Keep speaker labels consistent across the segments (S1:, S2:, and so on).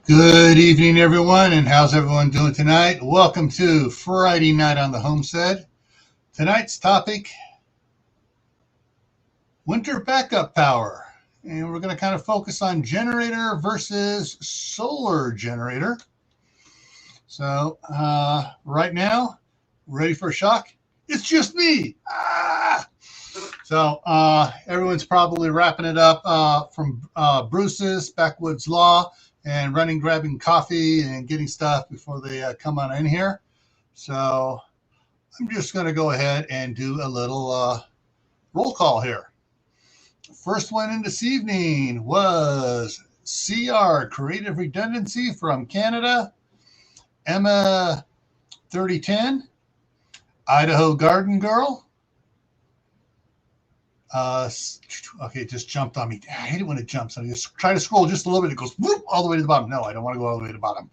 S1: Good evening, everyone, and how's everyone doing tonight? Welcome to Friday Night on the Homestead. Tonight's topic, winter backup power. And we're going to kind of focus on generator versus solar generator. So right now, ready for a shock? It's just me. So everyone's probably wrapping it up from Bruce's Backwoods Law and running, grabbing coffee and getting stuff before they come on in here. So I'm just going to go ahead and do a little roll call here. First one in this evening was CR, Creative Redundancy from Canada. Emma 3010, Idaho Garden Girl. Okay, it just jumped on me. I hate it when it jumps. I just try to scroll just a little bit. It goes whoop, all the way to the bottom. No, I don't want to go all the way to the bottom.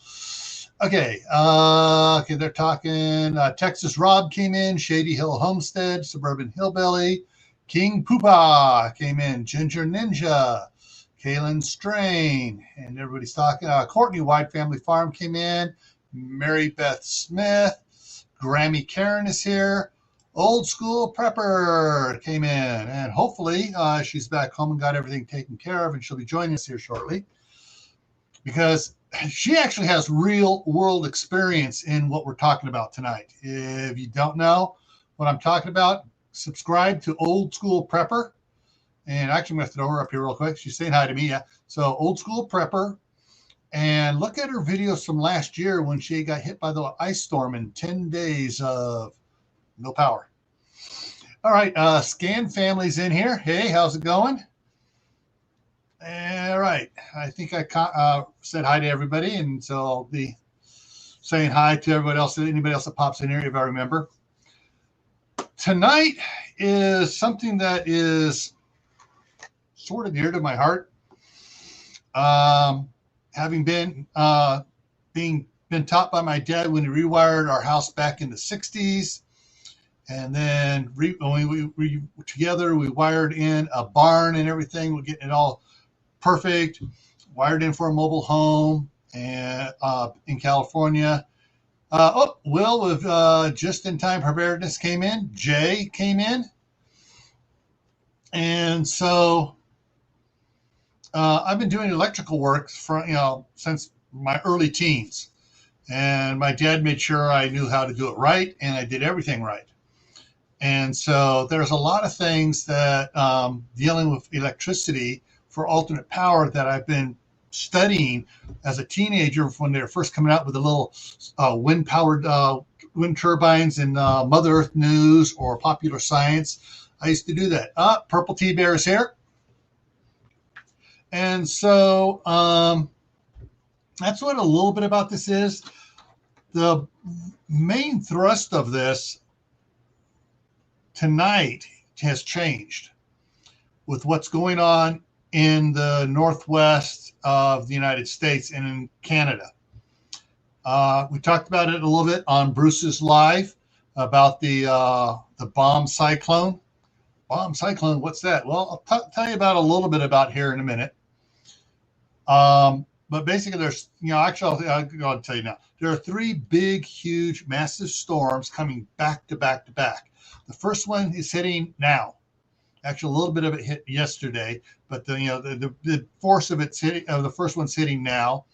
S1: Okay, okay, they're talking. Texas Rob came in. Shady Hill Homestead, Suburban Hillbilly. King Poopa came in. Ginger Ninja. Kaylin Strain. And everybody's talking. Courtney White Family Farm came in. Mary Beth Smith. Grammy Karen is here. Old School Prepper came in, and hopefully she's back home and got everything taken care of, and she'll be joining us here shortly because she actually has real world experience in what we're talking about tonight. If you don't know what I'm talking about, subscribe to Old School Prepper. And actually, I'm going to throw her up here real quick. She's saying hi to me. Yeah. So Old School Prepper. And look at her videos from last year when she got hit by the ice storm in 10 days of no power. All right, Scan Family's in here. Hey, how's it going? All right, I think I said hi to everybody, and so I'll be saying hi to everybody else, anybody else that pops in here, if I remember. Tonight is something that is sort of near to my heart. Having been been taught by my dad when he rewired our house back in the 60s. And then when we together, we wired in a barn and everything. We're getting it all perfect. Wired in for a mobile home and in California. Will with Just in Time Preparedness came in. Jay came in. And so I've been doing electrical work since my early teens. And my dad made sure I knew how to do it right, and I did everything right. And so there's a lot of things that dealing with electricity for alternate power that I've been studying as a teenager when they were first coming out with the little wind-powered wind turbines in Mother Earth News or Popular Science. I used to do that. Purple Tea Bear is here. And so that's what a little bit about this is. The main thrust of this tonight has changed with what's going on in the northwest of the United States and in Canada. We talked about it a little bit on Bruce's Live about the bomb cyclone. Bomb cyclone, what's that? Well, I'll tell you about a little bit about here in a minute. But basically, there's, actually, I'll tell you now. There are three big, huge, massive storms coming back to back to back. The first one is hitting now. Actually, a little bit of it hit yesterday, but the force of it's hitting. The first one's hitting now,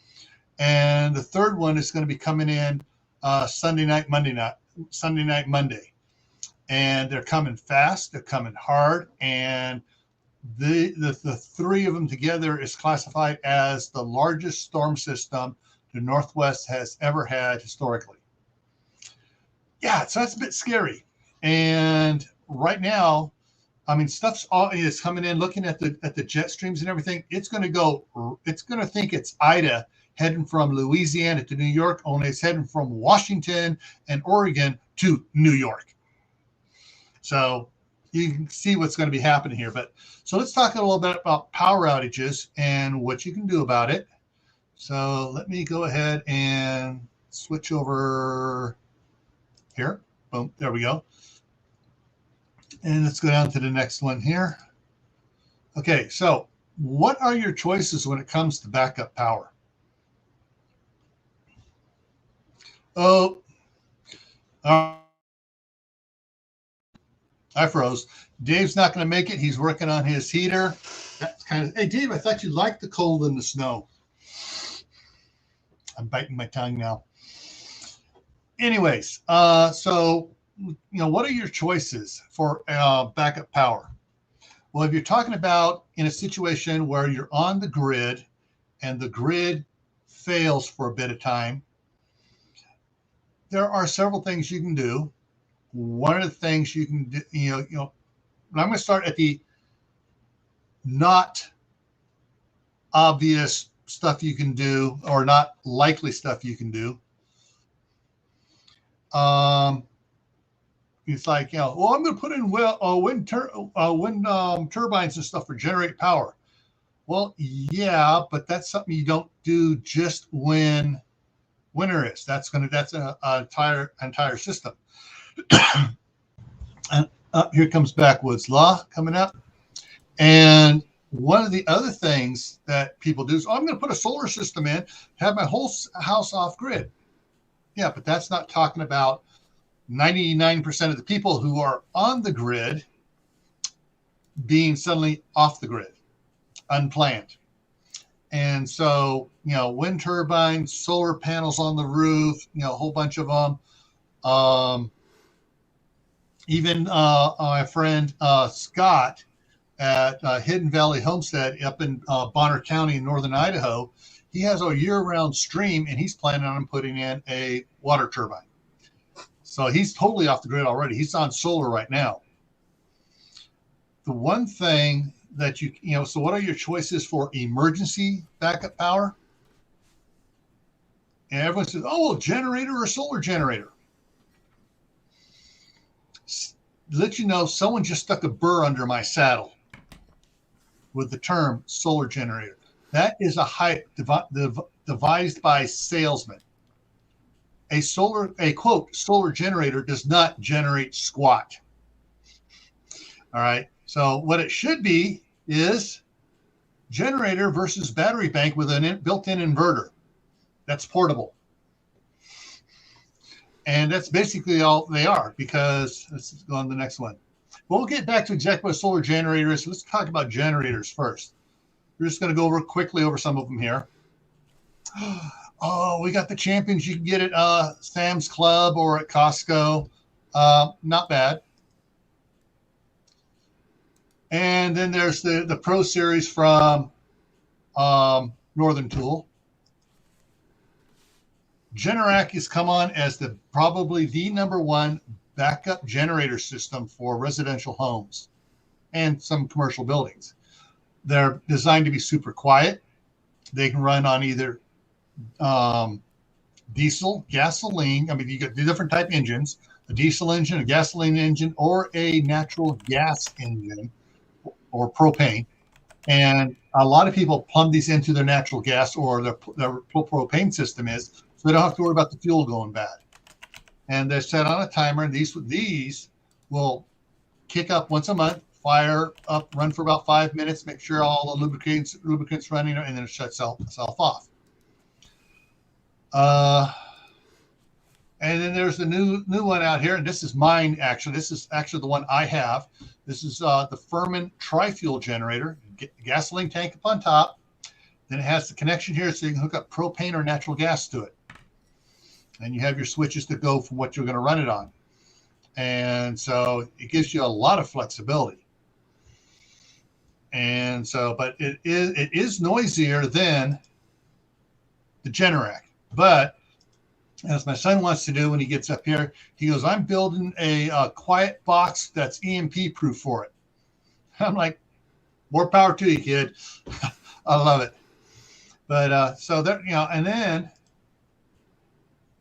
S1: and the third one is going to be coming in Sunday night, Monday, and they're coming fast. They're coming hard, and the three of them together is classified as the largest storm system the Northwest has ever had historically. Yeah, so that's a bit scary. And right now, I mean, stuff's is coming in. Looking at the jet streams and everything, it's going to think it's Ida heading from Louisiana to New York, only it's heading from Washington and Oregon to New York. So you can see what's going to be happening here. But so let's talk a little bit about power outages and what you can do about it. So let me go ahead and switch over here. Boom, there we go. And let's go down to the next one here. Okay, so what are your choices when it comes to backup power? Oh, I froze. Dave's not going to make it. He's working on his heater. That's kind of. Hey, Dave, I thought you liked the cold and the snow. I'm biting my tongue now. Anyways, so what are your choices for backup power? Well, if you're talking about in a situation where you're on the grid and the grid fails for a bit of time, there are several things you can do. One of the things you can do, I'm going to start at the not obvious stuff you can do or not likely stuff you can do. It's like, well, I'm going to put in wind turbines and stuff for generate power. Well, yeah, but that's something you don't do just when winter is. That's an entire system. And here comes backwoods law coming up. And one of the other things that people do is, I'm going to put a solar system in, have my whole house off grid. Yeah, but that's not talking about 99% of the people who are on the grid being suddenly off the grid, unplanned. And so, wind turbines, solar panels on the roof, a whole bunch of them. Even my friend Scott at Hidden Valley Homestead up in Bonner County in northern Idaho, he has a year-round stream, and he's planning on putting in a water turbine. So he's totally off the grid already. He's on solar right now. The one thing that so what are your choices for emergency backup power? And everyone says, oh, generator or solar generator. Let you know, someone just stuck a burr under my saddle with the term solar generator. That is a hype devised by salesmen. A quote, solar generator does not generate squat. All right. So what it should be is generator versus battery bank with a built-in inverter. That's portable. And that's basically all they are, because let's go on to the next one. We'll get back to exactly what a solar generator is. Let's talk about generators first. We're just going to go quickly over some of them here. Oh, we got the champions you can get at Sam's Club or at Costco. Not bad. And then there's the Pro Series from Northern Tool. Generac has come on as probably the number one backup generator system for residential homes and some commercial buildings. They're designed to be super quiet. They can run on either diesel, gasoline. I mean, you get the different type engines, a diesel engine, a gasoline engine, or a natural gas engine or propane. And a lot of people plumb these into their natural gas or their propane system is, so they don't have to worry about the fuel going bad. And they're set on a timer, and these will kick up once a month, fire up, run for about 5 minutes, make sure all the lubricants running, and then it shuts itself off. And then there's the new one out here, and this is mine actually. This is actually the one I have. This is the Firman tri-fuel generator, gasoline tank up on top. Then it has the connection here so you can hook up propane or natural gas to it. And you have your switches to go from what you're going to run it on. And so it gives you a lot of flexibility. And so, but it is noisier than the Generac. But as my son wants to do when he gets up here, he goes, I'm building a quiet box that's EMP proof for it. I'm like, more power to you, kid. I love it. But so there, and then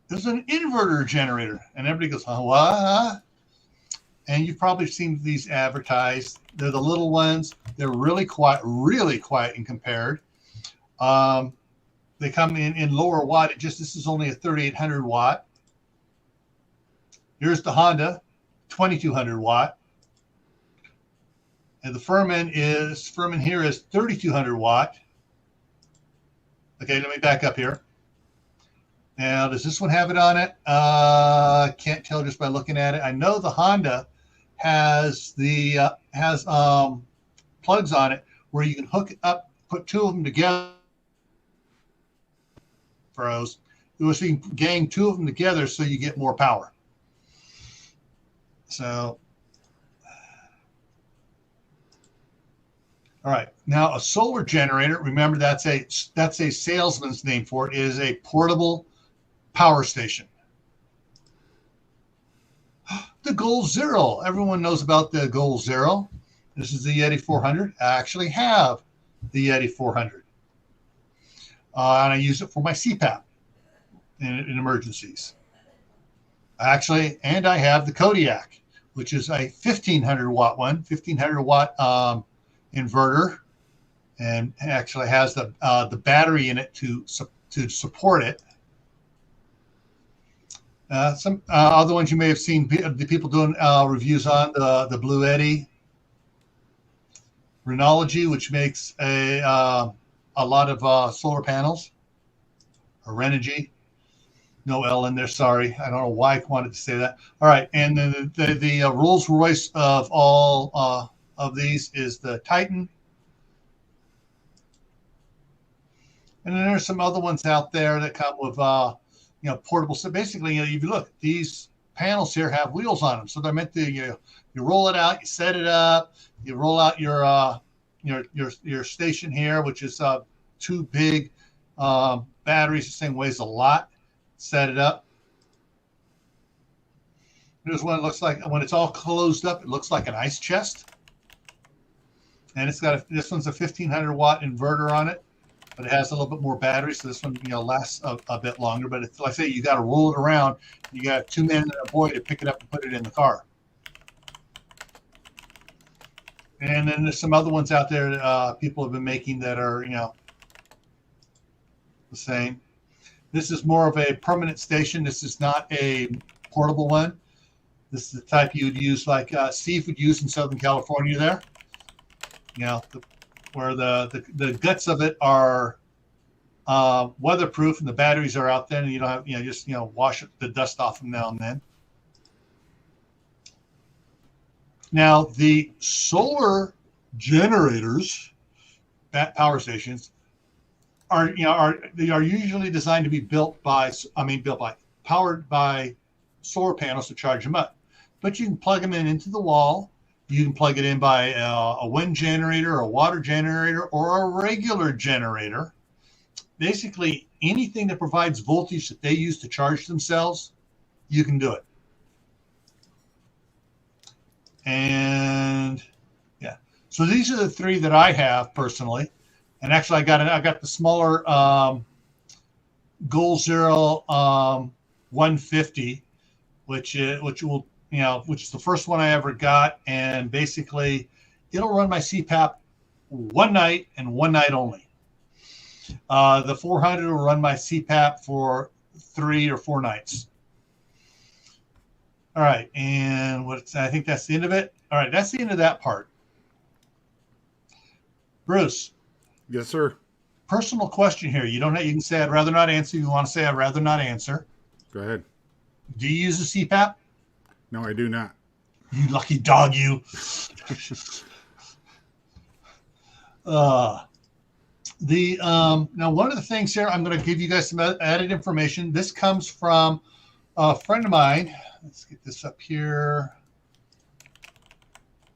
S1: there's an inverter generator, and everybody goes, oh, what? And you've probably seen these advertised. They're the little ones. They're really quiet and compared. They come in lower watt. This is only a 3,800 watt. Here's the Honda, 2,200 watt. And the Firman here is 3,200 watt. Okay, let me back up here. Now, does this one have it on it? Can't tell just by looking at it. I know the Honda has the plugs on it where you can hook it up, put two of them together. Froze. It was you can gang two of them together so you get more power. So, all right. Now, a solar generator. Remember, that's a salesman's name for it. It is a portable power station. The Goal Zero. Everyone knows about the Goal Zero. This is the Yeti 400. I actually have the Yeti 400. And I use it for my CPAP in emergencies. And I have the Kodiak, which is a 1500 watt one, 1500 watt inverter, and actually has the battery in it to support it. Some other ones you may have seen the people doing reviews on the Blue Eddy, Rhenology, which makes a lot of solar panels, or Renogy. No L in there, sorry. I don't know why I wanted to say that. All right, and then the Rolls Royce of all of these is the Titan. And then there's some other ones out there that come with portable. So basically, if you look, these panels here have wheels on them, so they're meant to you roll it out, you set it up, you roll out your station here, which is two big batteries. This thing weighs a lot. Set it up. Here's what it looks like when it's all closed up. It looks like an ice chest, and it's got this one's a 1500 watt inverter on it, but it has a little bit more battery, so this one lasts a bit longer. But it's, like I say, you got to roll it around. You got 2 men and a boy to pick it up and put it in the car. And then there's some other ones out there that people have been making that are the same. This is more of a permanent station. This is not a portable one. This is the type you would use, like Steve would use in Southern California there. Where the guts of it are weatherproof and the batteries are out there, and you don't have just wash the dust off them now and then. Now the solar generators, power stations, are usually designed to be powered by solar panels to charge them up. But you can plug them into the wall. You can plug it in by a wind generator, a water generator, or a regular generator. Basically, anything that provides voltage that they use to charge themselves, you can do it. And yeah, so these are the three that I have personally. And actually, I got the smaller Goal Zero 150, which is the first one I ever got, and basically it'll run my CPAP one night and one night only. The 400 will run my CPAP for 3 or 4 nights. All right, and I think that's the end of it. All right, that's the end of that part. Bruce.
S2: Yes, sir.
S1: Personal question here. You can say I'd rather not answer. You want to say I'd rather not answer.
S2: Go ahead. Do
S1: you use a CPAP?
S2: No, I do not.
S1: You lucky dog, you. Now one of the things here, I'm going to give you guys some added information. This comes from a friend of mine. Let's get this up here.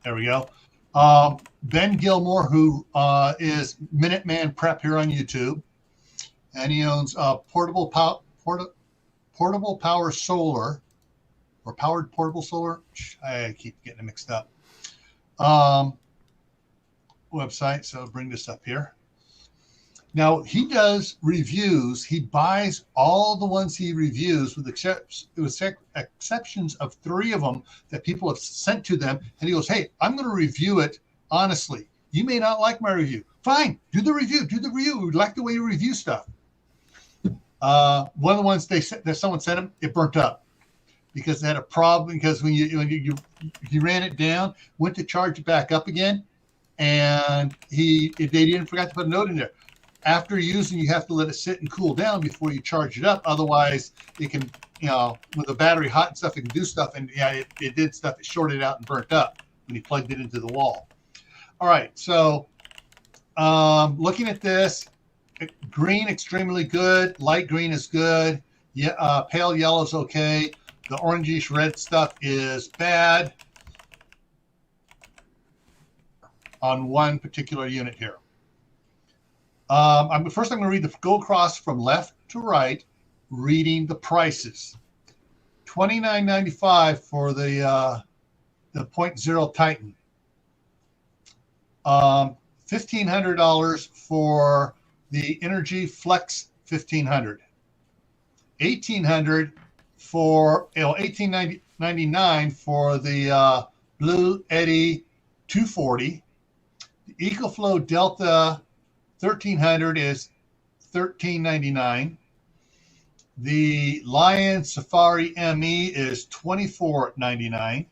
S1: There we go. Ben Gilmore, who is Minuteman Prep here on YouTube, and he owns Portable Power Solar, or Powered Portable Solar. I keep getting it mixed up. Website. So I'll bring this up here. Now he does reviews. He buys all the ones he reviews, with exceptions of 3 of them that people have sent to them. And he goes, "Hey, I'm going to review it honestly. You may not like my review. Fine, do the review. We like the way you review stuff." One of the ones that someone sent him, it burnt up because they had a problem, because when you ran it down, went to charge it back up again, and they didn't forget to put a note in there. after using, you have to let it sit and cool down before you charge it up. Otherwise, it can, with the battery hot and stuff, it can do stuff. And yeah, it did stuff. It shorted out and burnt up when you plugged it into the wall. All right, so looking at this, green extremely good. Light green is good. Yeah, pale yellow is okay. The orangish red stuff is bad on one particular unit here. First, I'm going to go across from left to right, reading the prices. $29.95 for the 0.0 Titan. $1,500 for the Energy Flex 1500. $1,800 for $18.99 for the Blue Eddy 240. The EcoFlow Delta 1300 is $13.99. The Lion Safari ME is $24.99.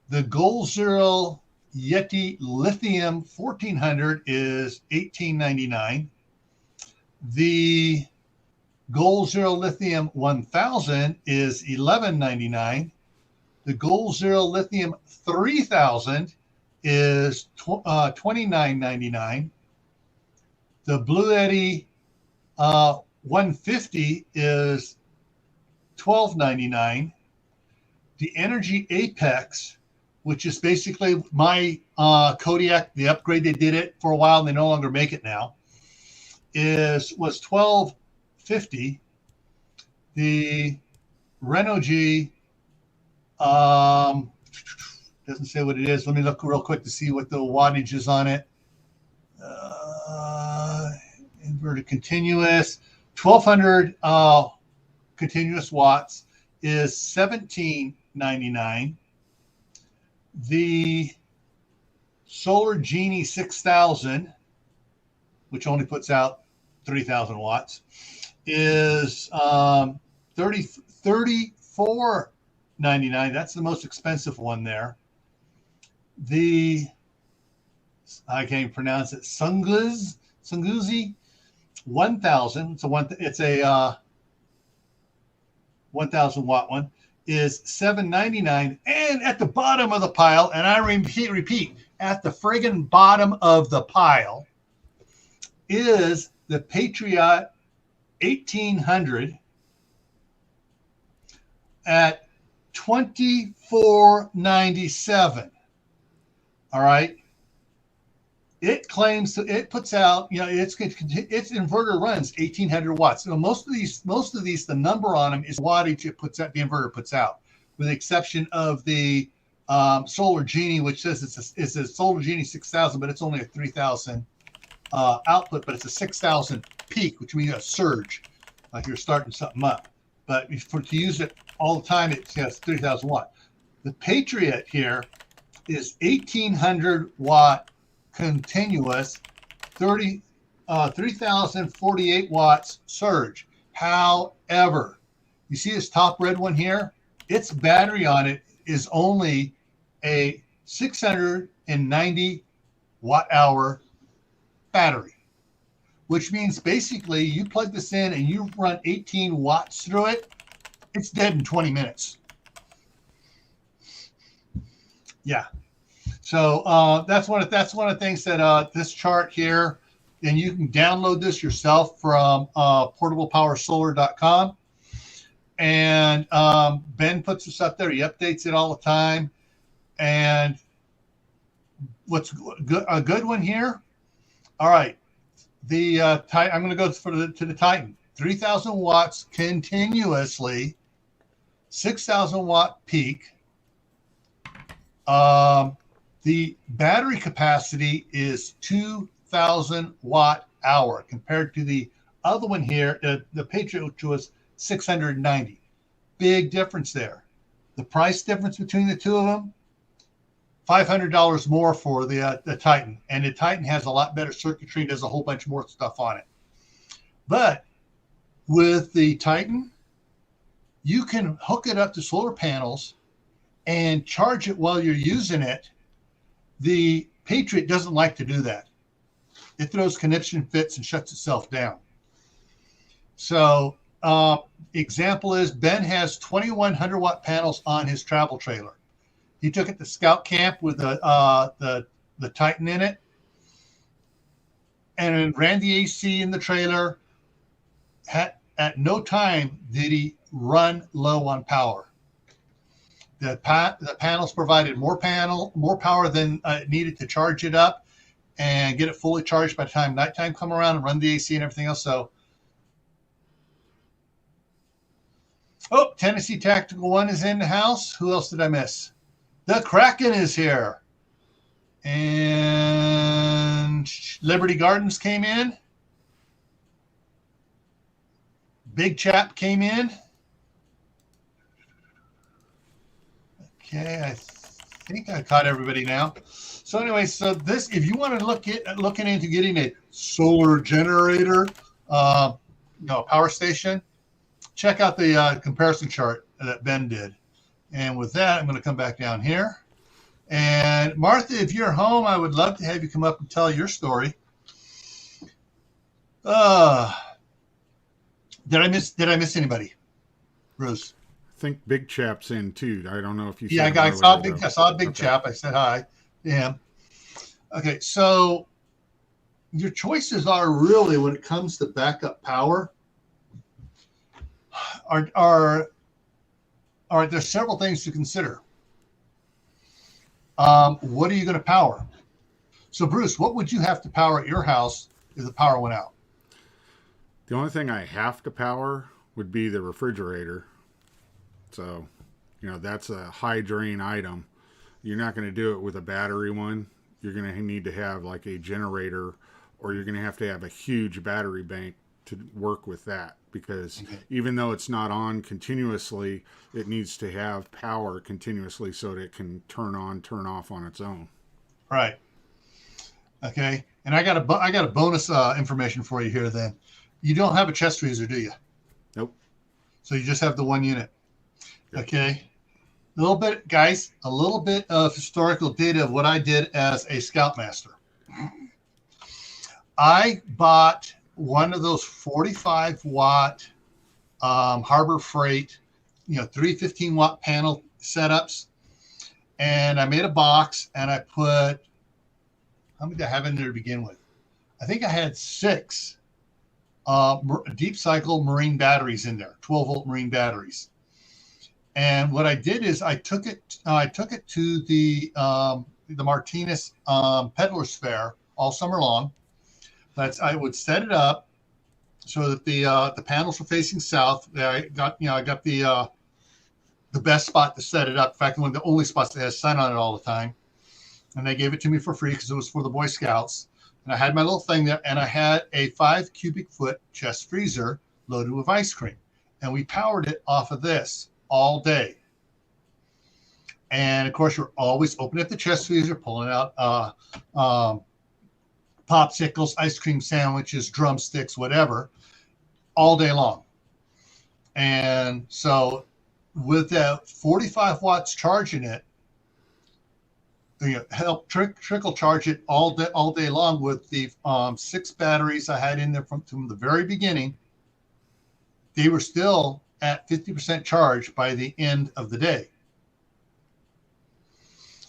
S1: The Goal Zero Yeti Lithium 1400 is $18.99. The Goal Zero Lithium 1000 is $11.99. The Goal Zero Lithium 3000 is $29.99. The Blue Eddy 150 is $12.99. The Energy Apex, which is basically my Kodiak, the upgrade, they did it for a while and they no longer make it now, was $12.50. The Renogy doesn't say what it is. Let me look real quick to see what the wattage is on it. Inverted continuous, 1200 continuous watts is $17.99. The Solar Genie 6000, which only puts out 3,000 watts, is $34.99. That's the most expensive one there. The, I can't even pronounce it, Sunguzi 1000. It's a 1,000 watt one, is $7.99. And at the bottom of the pile, and I repeat, at the friggin' bottom of the pile is the Patriot 1800 at $24.97. All right. It claims it puts out, its inverter runs 1,800 watts. So most of these, the number on them is wattage it puts out, the inverter puts out, with the exception of the Solar Genie, which says it's a Solar Genie 6000, but it's only a 3,000 output, but it's a 6,000 peak, which means a surge, like you're starting something up. But to use it all the time, it has 3,000 watt. The Patriot here is 1,800 watt continuous, 3,048 watts surge. However, you see this top red one here? Its battery on it is only a 690 watt hour battery, which means basically you plug this in and you run 18 watts through it, it's dead in 20 minutes. Yeah. So that's one of the things that this chart here, and you can download this yourself from portablepowersolar.com. And Ben puts this up there. He updates it all the time. And what's a good one here? All right. The I'm going to go to the Titan. 3,000 watts continuously, 6,000 watt peak. The battery capacity is 2,000 watt hour compared to the other one here, the Patriot, which was 690. Big difference there. The price difference between the two of them, $500 more for the Titan. And the Titan has a lot better circuitry, does a whole bunch more stuff on it. But with the Titan, you can hook it up to solar panels and charge it while you're using it. The Patriot doesn't like to do that. it throws conniption fits and shuts itself down. So example is Ben has 2,100 watt panels on his travel trailer. He took it to scout camp with the Titan in it and ran the AC in the trailer. At no time did he run low on power. The panels provided more power than needed to charge it up and get it fully charged by the time nighttime come around and run the AC and everything else. So, Tennessee Tactical 1 is in the house. Who else did I miss? The Kraken is here. And Liberty Gardens came in. Big Chap came in. Okay, I think I caught everybody now. So anyway, so this, if you want to looking into getting a solar generator, power station, check out the comparison chart that Ben did. And with that, I'm going to come back down here. And Martha, if you're home, I would love to have you come up and tell your story. Did I miss anybody? Bruce.
S2: I think Big Chap's in too. I don't know if you.
S1: Yeah, I saw Big Chap. I said hi to him. Okay, so your choices are really, when it comes to backup power, are there's several things to consider. What are you going to power? So Bruce, what would you have to power at your house if the power went out?
S2: The only thing I have to power would be the refrigerator. So, that's a high drain item. You're not going to do it with a battery one. You're going to need to have like a generator, or you're going to have a huge battery bank to work with that, because even though it's not on continuously, it needs to have power continuously so that it can turn on, turn off on its own.
S1: Right. Okay. And I got a bonus information for you here then. You don't have a chest freezer, do you?
S2: Nope.
S1: So you just have the one unit. Yep. Okay. A little bit of historical data of what I did as a Scoutmaster. I bought one of those 45 watt Harbor Freight, 315 watt panel setups. And I made a box and I put, how many did I have in there to begin with? I think I had 6 deep cycle marine batteries in there, 12 volt marine batteries. And what I did is I took it to the Martinez Peddlers Fair all summer long. I would set it up so that the panels were facing south. I got the best spot to set it up. In fact, one of the only spots that has sun on it all the time. And they gave it to me for free because it was for the Boy Scouts. And I had my little thing there, and I had a 5 cubic foot chest freezer loaded with ice cream. And we powered it off of this all day. And of course, you're always opening up the chest freezer, pulling out popsicles, ice cream sandwiches, drumsticks, whatever, all day long. And so with that 45 watts charging it, help trickle charge it all day long with the 6 batteries I had in there from the very beginning. They were still at 50% charge by the end of the day.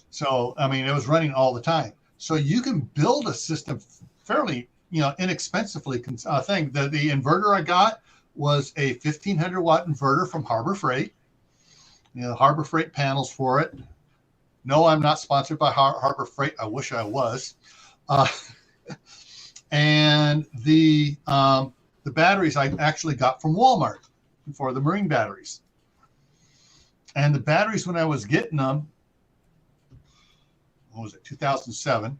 S1: So, it was running all the time. So you can build a system fairly, inexpensively. The inverter I got was a 1,500 watt inverter from Harbor Freight. Harbor Freight panels for it. No, I'm not sponsored by Harbor Freight. I wish I was. And the batteries I actually got from Walmart for the marine batteries. And the batteries, when I was getting them, 2007,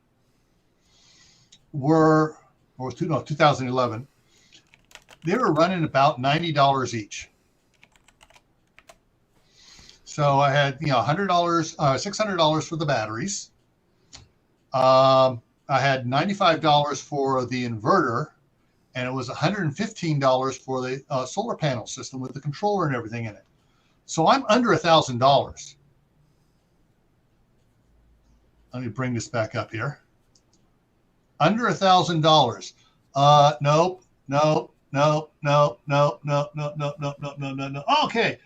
S1: 2011, they were running about $90 each. So I had, $100, $600 for the batteries. I had $95 for the inverter, and it was $115 for the solar panel system with the controller and everything in it. So I'm under $1,000. Let me bring this back up here. under $1,000. Nope, nope, nope, nope, nope, nope, nope, nope, nope, nope, nope, nope, nope. Okay.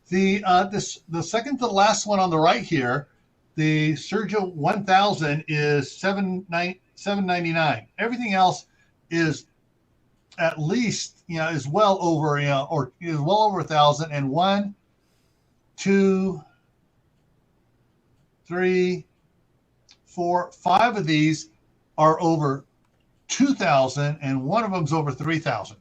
S1: The second to the last one on the right here, the Sergio 1000 is $799. Everything else is at least, is well over, or is well over 1,000. And 1, 2, 3, 4, 5 of these are over 2,000, and one of them's over 3,000.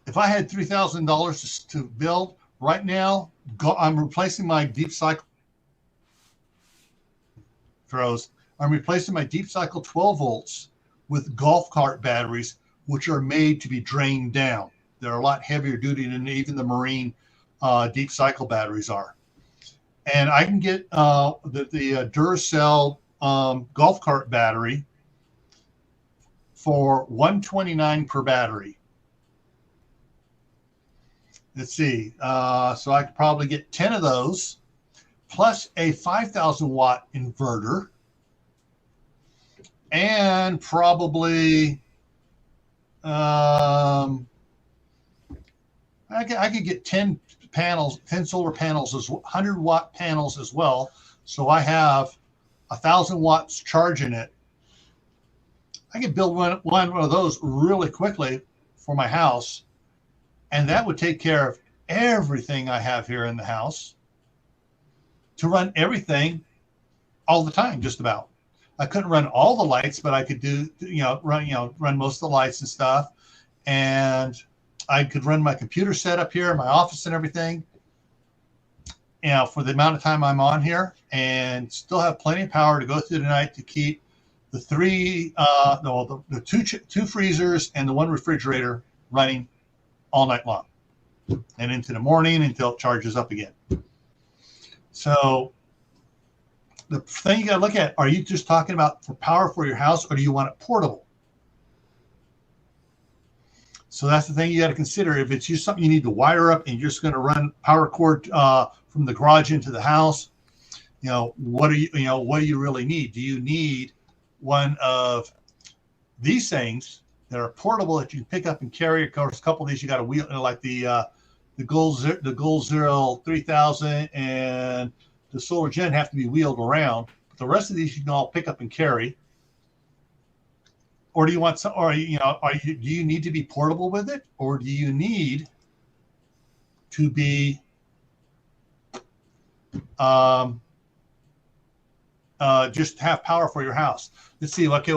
S1: If I had $3,000 to build right now, I'm replacing my deep cycle throws. I'm replacing my deep cycle 12 volts with golf cart batteries, which are made to be drained down. They're a lot heavier duty than even the marine deep cycle batteries are. And I can get the Duracell golf cart battery for $129 per battery. Let's see. So I could probably get 10 of those, plus a 5,000 watt inverter, and probably I could get 10 panels, 10 solar panels, 100 watt panels as well. So I have 1,000 watts charging it. I could build one of those really quickly for my house, and that would take care of everything I have here in the house to run everything all the time, just about. I couldn't run all the lights, but I could run most of the lights and stuff. And I could run my computer setup here in my office and everything, for the amount of time I'm on here, and still have plenty of power to go through the night to keep the two freezers and the one refrigerator running all night long and into the morning until it charges up again. So the thing you got to look at, are you just talking about for power for your house, or do you want it portable? So that's the thing you got to consider. If it's just something you need to wire up and you're just going to run power cord from the garage into the house, what do you really need? Do you need one of these things that are portable that you can pick up and carry? Of course, a couple of these you got to wheel, like the Goal Zero 3000 and the Solar Gen have to be wheeled around. But the rest of these you can all pick up and carry. Or do you want some? Or do you need to be portable with it, or do you need to be just have power for your house? Let's see. Okay,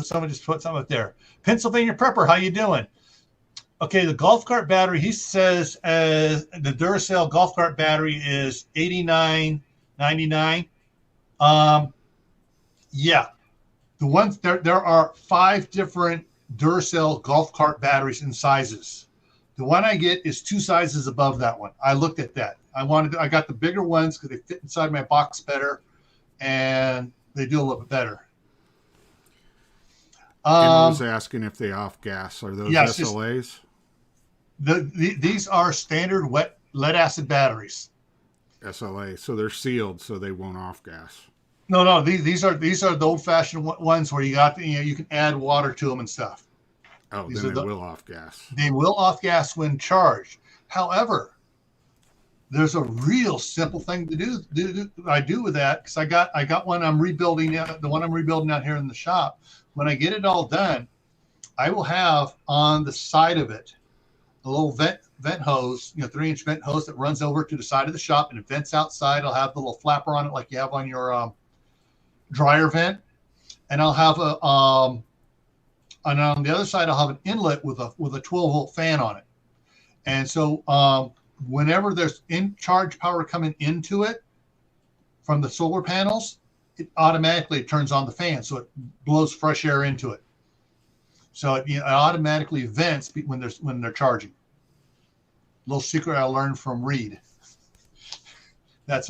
S1: someone just put something up there. Pennsylvania Prepper, how you doing? Okay, the golf cart battery. He says the Duracell golf cart battery is $89.99. Yeah. The ones there are 5 different Duracell golf cart batteries in sizes. The one I get is 2 sizes above that one. I looked at that. I got the bigger ones because they fit inside my box better, and they do a little bit better.
S2: I was asking if they off gas. Are those SLAs?
S1: These are standard wet lead acid batteries.
S2: SLA, so they're sealed, so they won't off gas.
S1: No, these are the old-fashioned ones where you got you can add water to them and stuff.
S2: Oh, then they will off gas.
S1: They will off gas when charged. However, there's a real simple thing to do. I do with that, because I got one I'm rebuilding. The one I'm rebuilding out here in the shop. When I get it all done, I will have on the side of it a little vent hose, 3-inch vent hose that runs over to the side of the shop, and it vents outside. I'll have the little flapper on it like you have on your dryer vent, and I'll have and on the other side I'll have an inlet with a 12-volt fan on it. And so whenever there's charge power coming into it from the solar panels, it automatically turns on the fan, so it blows fresh air into it. So it automatically vents when they're charging. Little secret I learned from Reed. That's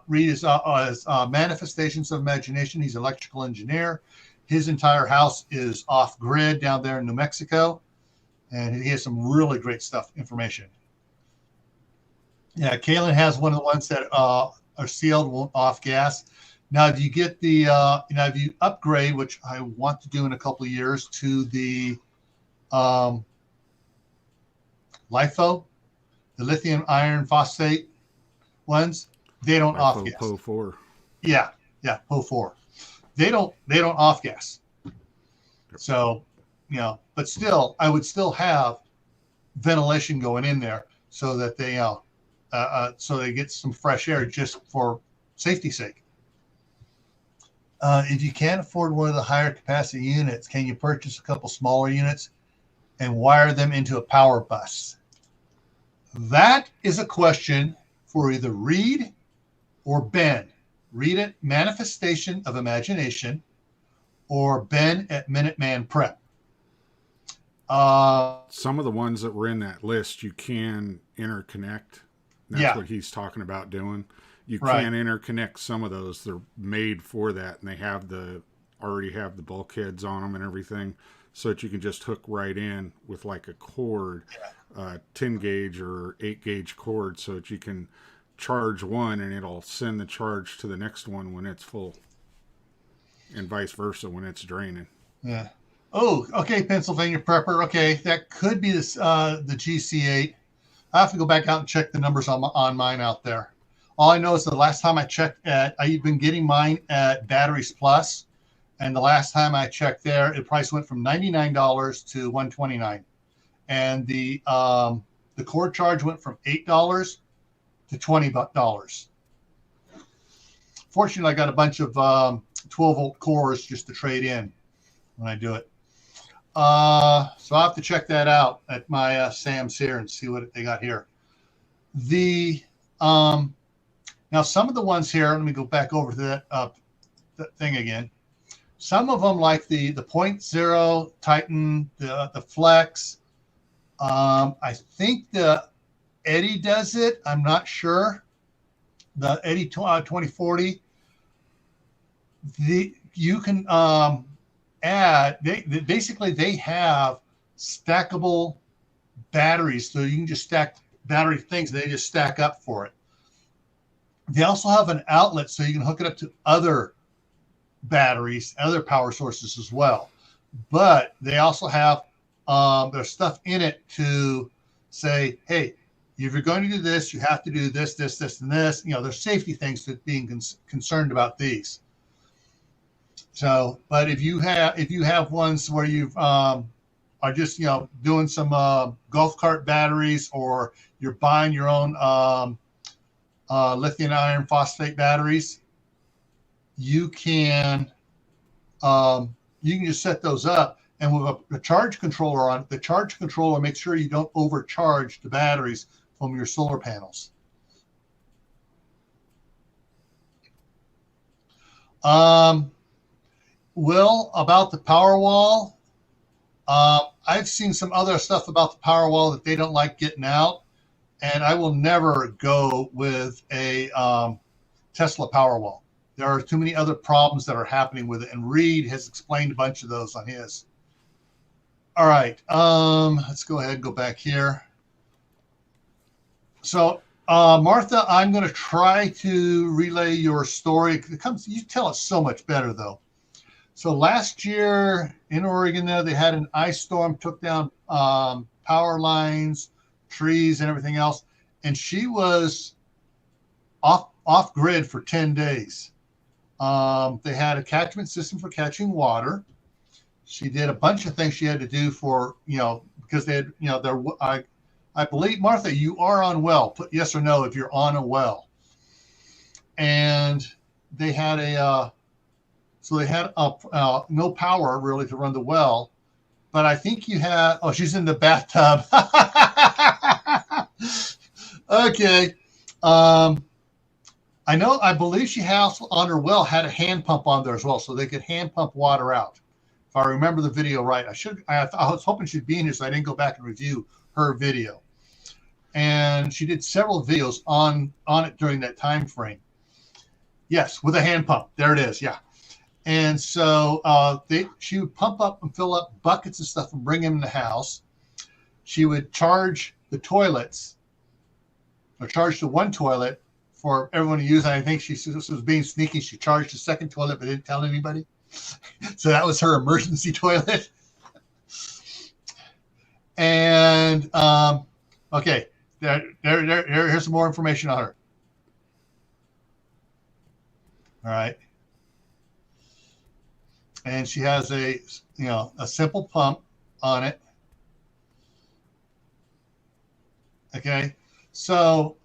S1: Reed is Manifestations of Imagination. He's an electrical engineer. His entire house is off grid down there in New Mexico, and he has some really great information. Yeah, Kaylin has one of the ones that are sealed, won't off gas. Now, if you get the, if you upgrade, which I want to do in a couple of years, to the LiFo, the lithium iron phosphate ones, they don't off gas.
S2: PO4.
S1: Yeah, PO4. They don't off gas. So, but still, I would still have ventilation going in there so that they get some fresh air just for safety's sake. If you can't afford one of the higher capacity units, can you purchase a couple smaller units and wire them into a power bus? That is a question for either Reed or Ben. Read at Manifestation of Imagination or Ben at Minuteman Prep.
S2: Some of the ones that were in that list, you can interconnect. That's what he's talking about doing. You can interconnect some of those. They're made for that, and they have already have the bulkheads on them and everything, so that you can just hook right in with like a cord, 10 gauge or 8 gauge cord, so that you can charge one and it'll send the charge to the next one when it's full, and vice versa when it's draining.
S1: Yeah. Oh, okay, Pennsylvania Prepper. Okay, that could be this the GC8. I have to go back out and check the numbers on mine out there. All I know is the last time I checked I've been getting mine at Batteries Plus, and the last time I checked there, the price went from $99 to $129, and the cord charge went from $8 to $20. Fortunately, I got a bunch of 12-volt cores just to trade in when I do it. So I'll have to check that out at my Sam's here and see what they got here. Now some of the ones here, let me go back over to that thing again. Some of them, like the 0.0 Titan, the Flex. I think the Eddie does it. I'm not sure. The Eddie 2040. You can add. They have stackable batteries, so you can just stack battery things. They just stack up for it. They also have an outlet, so you can hook it up to other batteries, other power sources as well. But they also have their stuff in it to say, hey, if you're going to do this, you have to do this, this, this, and this. There's safety things to being concerned about these. So, but if you have ones where you've are just doing some golf cart batteries, or you're buying your own lithium iron phosphate batteries, you can just set those up, and with a charge controller on it, the charge controller makes sure you don't overcharge the batteries from your solar panels. Will, about the Powerwall, I've seen some other stuff about the Powerwall that they don't like getting out, and I will never go with a Tesla Powerwall. There are too many other problems that are happening with it, and Reed has explained a bunch of those on his. All right, let's go ahead and go back here. So, Martha, I'm going to try to relay your story. You tell it so much better, though. So last year in Oregon, they had an ice storm, took down power lines, trees, and everything else, and she was off grid for 10 days. They had a catchment system for catching water. She did a bunch of things she had to do for, because they had, I believe, Martha, you are on well. Put yes or no if you're on a well. And they had no power really to run the well. But I think you had, she's in the bathtub. Okay. I believe she has on her well had a hand pump on there as well, so they could hand pump water out. If I remember the video right, I was hoping she'd be in here, so I didn't go back and review her video. And she did several videos on it during that time frame. Yes, with a hand pump. There it is. Yeah. And so she would pump up and fill up buckets and stuff and bring them in the house. She would charge the toilets, or charge the one toilet for everyone to use. And I think she was being sneaky. She charged the second toilet, but didn't tell anybody. So that was her emergency toilet. And okay, here's some more information on her. All right. And she has a simple pump on it. Okay. So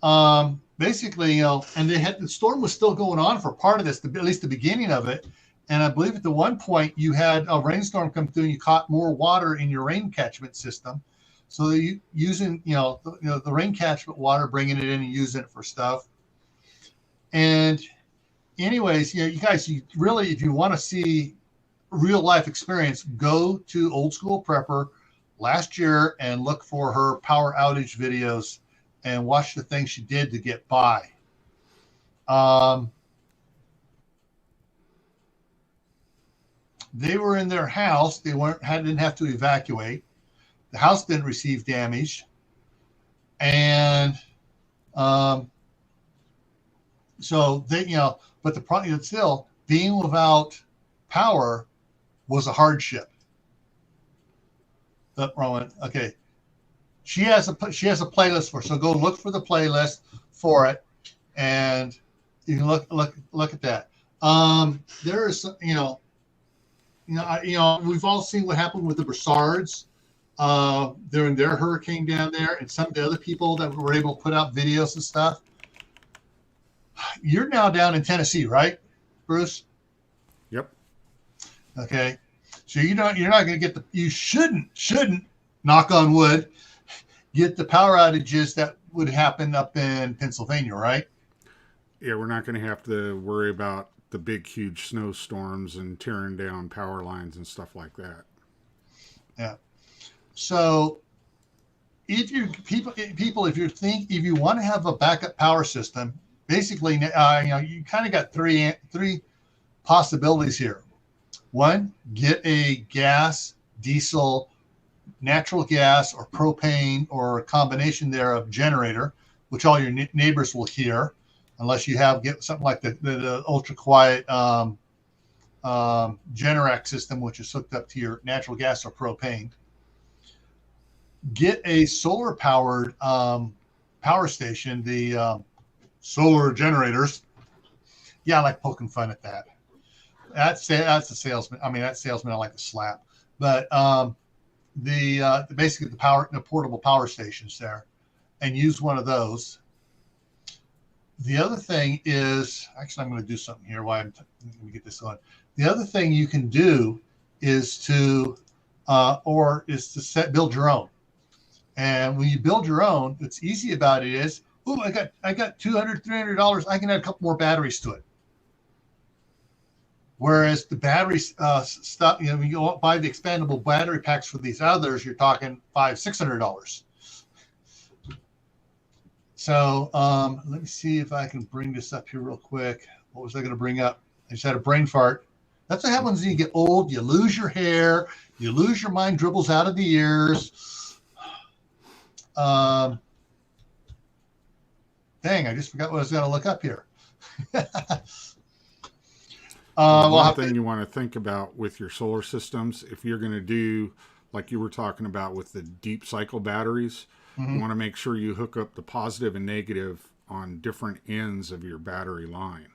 S1: basically, and the storm was still going on for part of this, at least the beginning of it. And I believe at the one point you had a rainstorm come through and you caught more water in your rain catchment system. So you using, the rain catchment water, bringing it in and using it for stuff. And anyways, you guys, you really, if you want to see real life experience, go to Old School Prepper last year and look for her power outage videos and watch the things she did to get by. They were in their house. They didn't have to evacuate. The house didn't receive damage. And so they, but the problem still, being without power was a hardship. Wrong one. Okay. She has a playlist for, so go look for the playlist for it, and you can look at that. There is, we've all seen what happened with the Broussards during their hurricane down there, and some of the other people that were able to put out videos and stuff. You're now down in Tennessee, right, Bruce?
S2: Yep.
S1: Okay. So you're not going to get you shouldn't, knock on wood, get the power outages that would happen up in Pennsylvania, right?
S2: Yeah, we're not going to have to worry about the big, huge snowstorms and tearing down power lines and stuff like that.
S1: Yeah. So if you want to have a backup power system, basically, you kind of got three possibilities here. One, get a gas, diesel, natural gas, or propane, or a combination thereof generator, which all your neighbors will hear, unless you get something like the ultra quiet Generac system, which is hooked up to your natural gas or propane. Get a solar powered power station, the solar generators. Yeah, I like poking fun at that. That's a salesman. I mean, that salesman I like to slap. But basically the portable power stations there, and use one of those. The other thing is, actually, I'm going to do something here. Let me get this on. The other thing you can do is to build your own. And when you build your own, what's easy about it is, I got $200, $300. I can add a couple more batteries to it. Whereas the battery stuff, when you buy the expandable battery packs for these others, you're talking $500, $600. So let me see if I can bring this up here real quick. What was I going to bring up? I just had a brain fart. That's what happens when you get old. You lose your hair. You lose your mind, dribbles out of the ears. Dang, I just forgot what I was going to look up here.
S2: One thing you want to think about with your solar systems, if you're going to do, like you were talking about with the deep cycle batteries, you want to make sure you hook up the positive and negative on different ends of your battery line,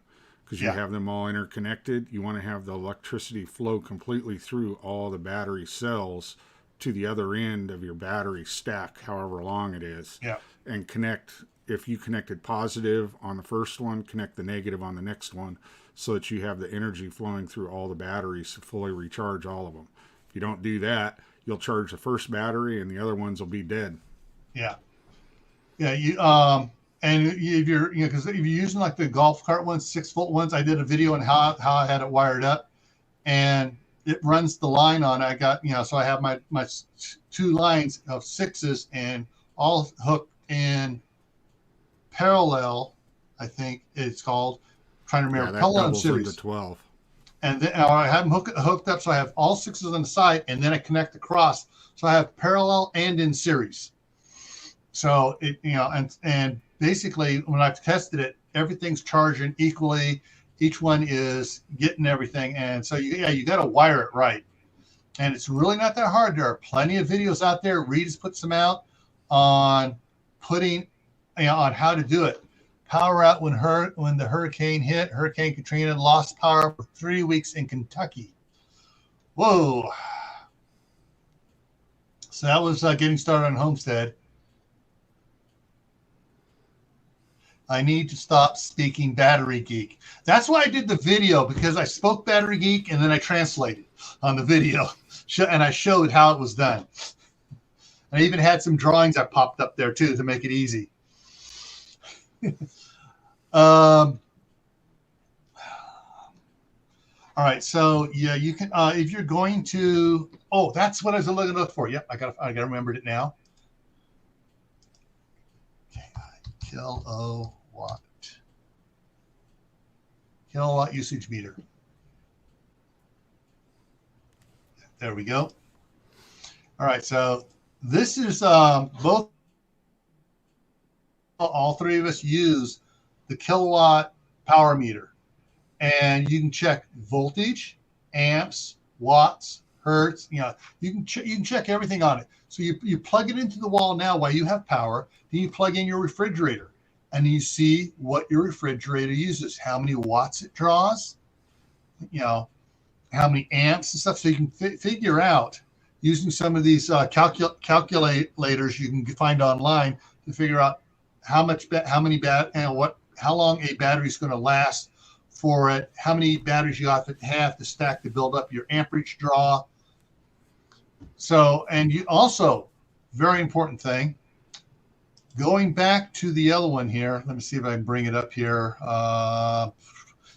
S2: because you have them all interconnected. You want to have the electricity flow completely through all the battery cells to the other end of your battery stack, however long it is, and connect. If you connected positive on the first one, connect the negative on the next one, so that you have the energy flowing through all the batteries to fully recharge all of them. If you don't do that, you'll charge the first battery and the other ones will be dead.
S1: Yeah. You and if you're because if you're using like the golf cart ones, 6-volt ones, I did a video on how I had it wired up, and it runs the line on. I got so I have my 2 lines of 6s and all hooked in parallel. I think it's called. Trying to remember, parallel and series.
S2: 12.
S1: And then I have them hooked up, so I have all 6s on the side, and then I connect across, so I have parallel and in series. So it and basically when I've tested it, everything's charging equally. Each one is getting everything. And so you got to wire it right. And it's really not that hard. There are plenty of videos out there. Reed's put some out on putting, on how to do it. Power out when the hurricane hit. Hurricane Katrina lost power for 3 weeks in Kentucky. Whoa. So that was getting started on Homestead. I need to stop speaking battery geek. That's why I did the video, because I spoke battery geek and then I translated on the video. And I showed how it was done. I even had some drawings that popped up there too to make it easy. All right, so yeah, you can if you're going to. Oh, that's what I was looking for. Yep, I got remembered it now. Okay, kilowatt usage meter. There we go. All right, so this is both. All three of us use the kilowatt power meter, and you can check voltage, amps, watts, hertz. You can check everything on it. So you plug it into the wall now while you have power. Then you plug in your refrigerator, and you see what your refrigerator uses, how many watts it draws, how many amps and stuff. So you can figure out using some of these calculators you can find online to figure out how long a battery is going to last for it, how many batteries you have to stack to build up your amperage draw. So, and you also, very important thing, going back to the other one here, let me see if I can bring it up here.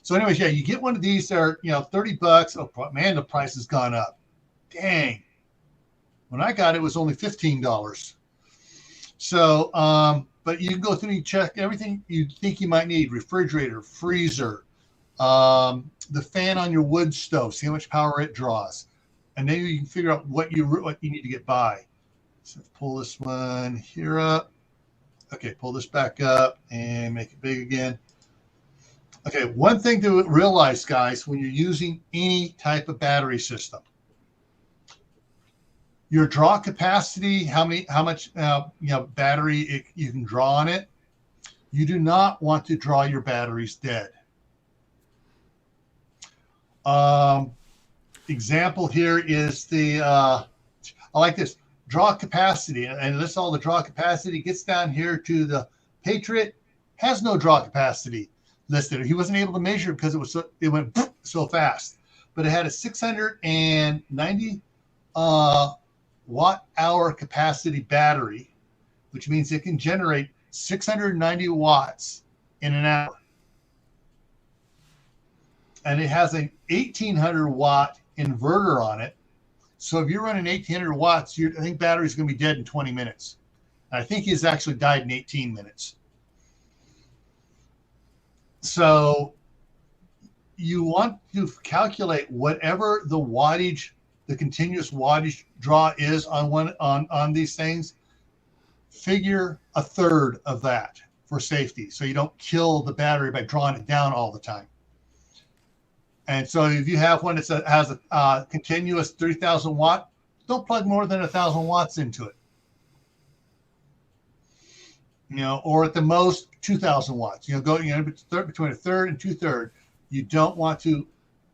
S1: So anyways, yeah, you get one of these, they're, $30. Oh man, the price has gone up. Dang. When I got it, it was only $15. So, but you can go through and check everything you think you might need: refrigerator, freezer, the fan on your wood stove, see how much power it draws. And then you can figure out what you need to get by. So pull this one here up. Okay, pull this back up and make it big again. Okay, one thing to realize, guys, when you're using any type of battery system, your draw capacity, how much battery you can draw on it. You do not want to draw your batteries dead. Example here is I like this draw capacity, and this all the draw capacity gets down here to the Patriot, has no draw capacity listed. He wasn't able to measure it because it went so fast, but it had a 690 watt hour capacity battery, which means it can generate 690 watts in an hour. And it has an 1800 watt inverter on it. So if you're running 1800 watts, I think battery's going to be dead in 20 minutes. And I think he's actually died in 18 minutes. So you want to calculate whatever the wattage, the continuous wattage draw is on these things. Figure a third of that for safety, so you don't kill the battery by drawing it down all the time. And so if you have one that has a continuous 3,000 watt, don't plug more than 1,000 watts into it. Or at the most 2,000 watts. Go between a third and 2/3. You don't want to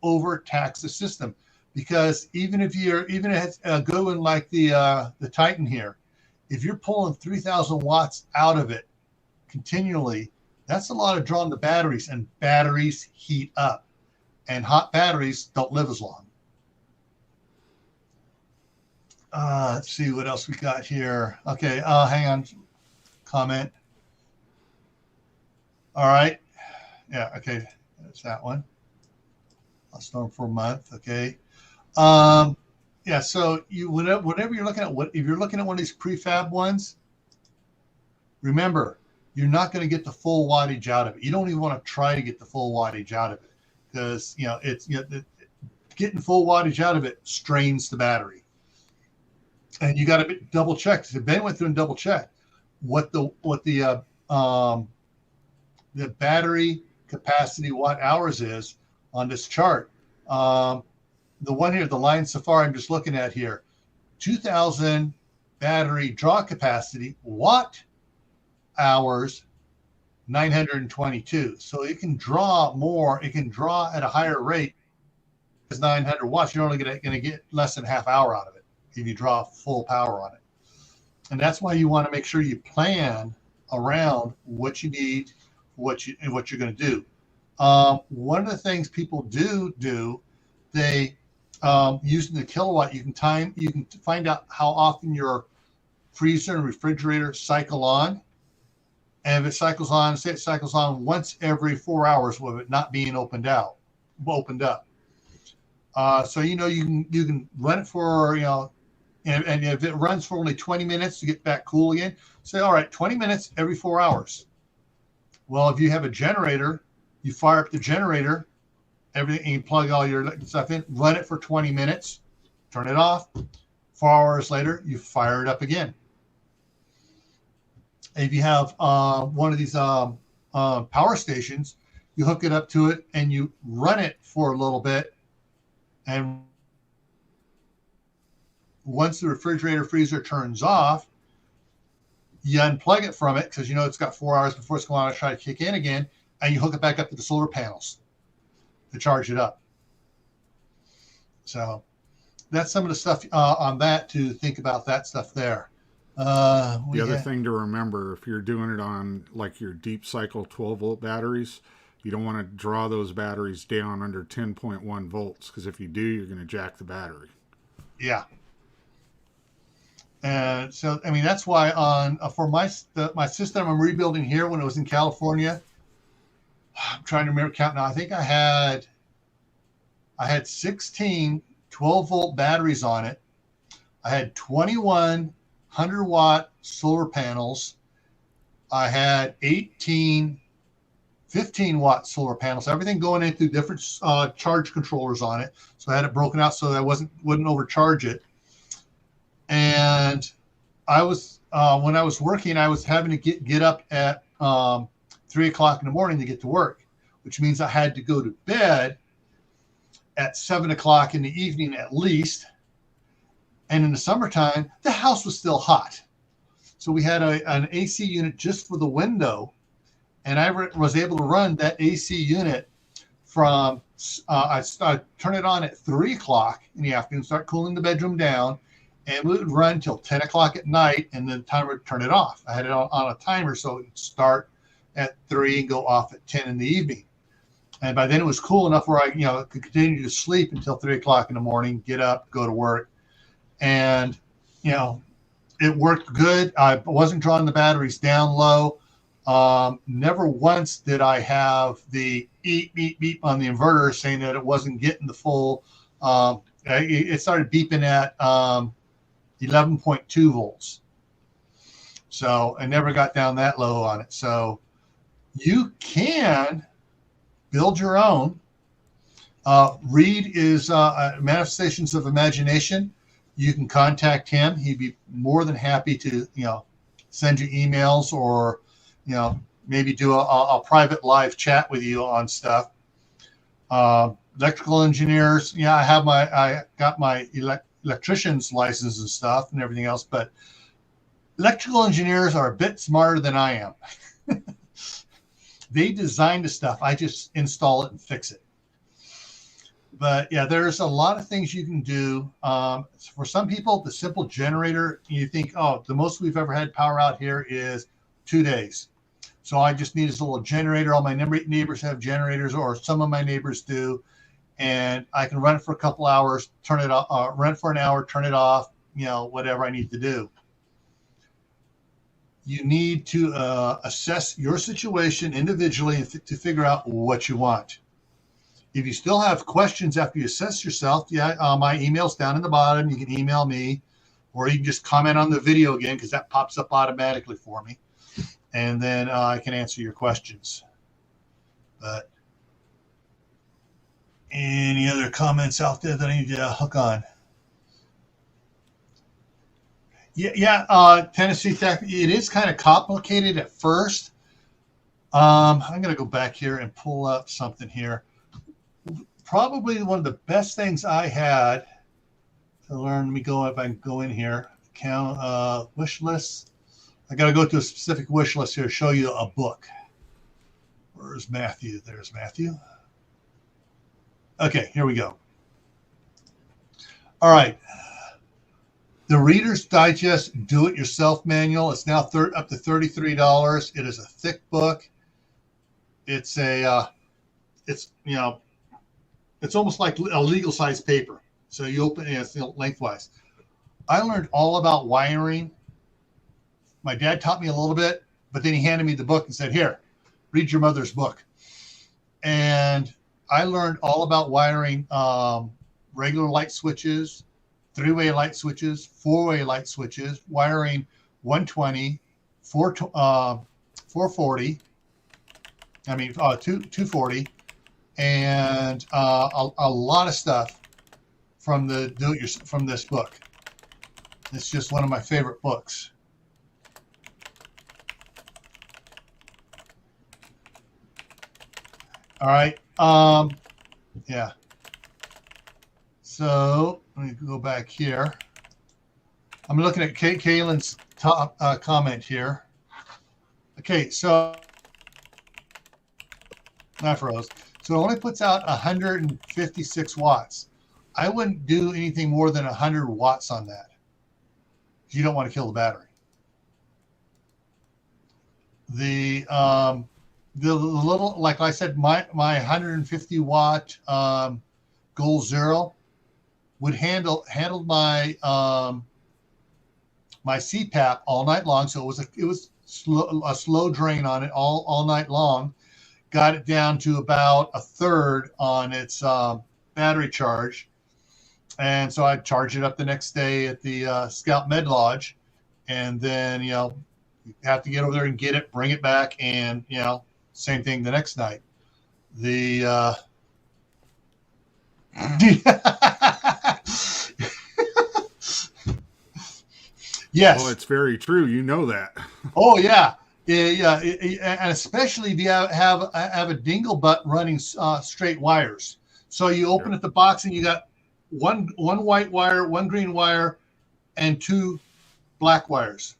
S1: overtax the system, because even if it's a good one like the Titan here, if you're pulling 3,000 watts out of it continually, that's a lot of draw on the batteries, and batteries heat up, and hot batteries don't live as long. Let's see what else we got here. Okay, hang on. Comment. All right. Yeah, okay. That's that one. I'll storm for a month. Okay. Yeah, so whenever you're looking at if you're looking at one of these prefab ones, remember, you're not going to get the full wattage out of it. You don't even want to try to get the full wattage out of it, because getting full wattage out of it strains the battery. And you got to double check. So Ben went through and double checked what the the battery capacity watt hours is on this chart. The one here, the Lion Safari I'm just looking at here, 2,000 battery draw capacity, watt hours 922. So it can draw more, it can draw at a higher rate. It's 900 watts. You're only going to get less than half hour out of it if you draw full power on it. And that's why you want to make sure you plan around what you need, what you're going to do. One of the things people do, they using the kilowatt, you can find out how often your freezer and refrigerator cycle on. And if it cycles on, say it cycles on once every 4 hours with it not being opened up. So you can run it for and if it runs for only 20 minutes to get back cool again, say all right, 20 minutes every 4 hours. Well, if you have a generator, you fire up the generator, everything, and you plug all your stuff in, run it for 20 minutes, turn it off. 4 hours later, you fire it up again. If you have one of these power stations, you hook it up to it and you run it for a little bit. And once the refrigerator freezer turns off, you unplug it from it because it's got 4 hours before it's going to try to kick in again, and you hook it back up to the solar panels to charge it up. So that's some of the stuff on that to think about that stuff there.
S2: The other thing to remember, if you're doing it on like your deep cycle 12-volt batteries, you don't want to draw those batteries down under 10.1 volts because if you do, you're going to jack the battery.
S1: Yeah. And so, that's why for my system I'm rebuilding here when it was in California, I'm trying to remember count now. I think I had 16 12-volt batteries on it. I had 21 100-watt solar panels. I had 18 15-watt solar panels, everything going into different charge controllers on it. So I had it broken out so that I wouldn't overcharge it. And I was when I was working, I was having to get up at 3 o'clock in the morning to get to work, which means I had to go to bed at 7 o'clock in the evening at least. And in the summertime, the house was still hot. So we had an AC unit just for the window. And I was able to run that AC unit from, I turn it on at 3 o'clock in the afternoon, start cooling the bedroom down, and we would run till 10 o'clock at night, and then the timer would turn it off. I had it on a timer, so it would start at 3 and go off at 10 in the evening. And by then it was cool enough where I could continue to sleep until 3 o'clock in the morning, get up, go to work. And, it worked good. I wasn't drawing the batteries down low. Never once did I have the beep, beep, beep on the inverter saying that it wasn't getting the full. It started beeping at 11.2 volts. So I never got down that low on it. So you can build your own. Reed is Manifestations of Imagination. You can contact him. He'd be more than happy to, send you emails or, maybe do a private live chat with you on stuff. Electrical engineers. Yeah, I got my electrician's license and stuff and everything else, but electrical engineers are a bit smarter than I am. They design the stuff. I just install it and fix it. But yeah, there's a lot of things you can do. For some people, the simple generator, you think, oh, the most we've ever had power out here is 2 days. So I just need this little generator. All my neighbors have generators, or some of my neighbors do. And I can run it for a couple hours, turn it off, run it for an hour, turn it off, whatever I need to do. You need to assess your situation individually and to figure out what you want. If you still have questions after you assess yourself, my email's down in the bottom. You can email me, or you can just comment on the video again because that pops up automatically for me. And then I can answer your questions. But any other comments out there that I need to hook on? Tennessee Tech, it is kind of complicated at first. I'm going to go back here and pull up something here. Probably one of the best things I had to learn. Let me go if I can go in here. Count wish list. I got to go to a specific wish list here to show you a book. Where's Matthew? There's Matthew. Okay, here we go. All right. The Reader's Digest Do-It-Yourself Manual. It's now up to $33. It is a thick book. It's it's almost like a legal size paper. So you open it, it's lengthwise. I learned all about wiring. My dad taught me a little bit, but then he handed me the book and said, "Here, read your mother's book." And I learned all about wiring regular light switches, three-way light switches, four-way light switches, wiring 120, 440, 240, and a lot of stuff from from this book. It's just one of my favorite books. All right. Yeah. So let me go back here. I'm looking at Kaylin's top comment here. Okay, so not froze. So it only puts out 156 watts. I wouldn't do anything more than 100 watts on that. You don't want to kill the battery. The little, like I said, my 150 watt Goal Zero would handle my my CPAP all night long. So it was a slow drain on it all night long. Got it down to about a third on its battery charge, and so I'd charge it up the next day at the Scout Med Lodge, and then you have to get over there and get it, bring it back, and same thing the next night. The yes.
S2: Well, it's very true. You know that.
S1: Oh yeah, yeah, and especially if you have a dingle butt running straight wires. So you open up the box and you got one white wire, one green wire, and two black wires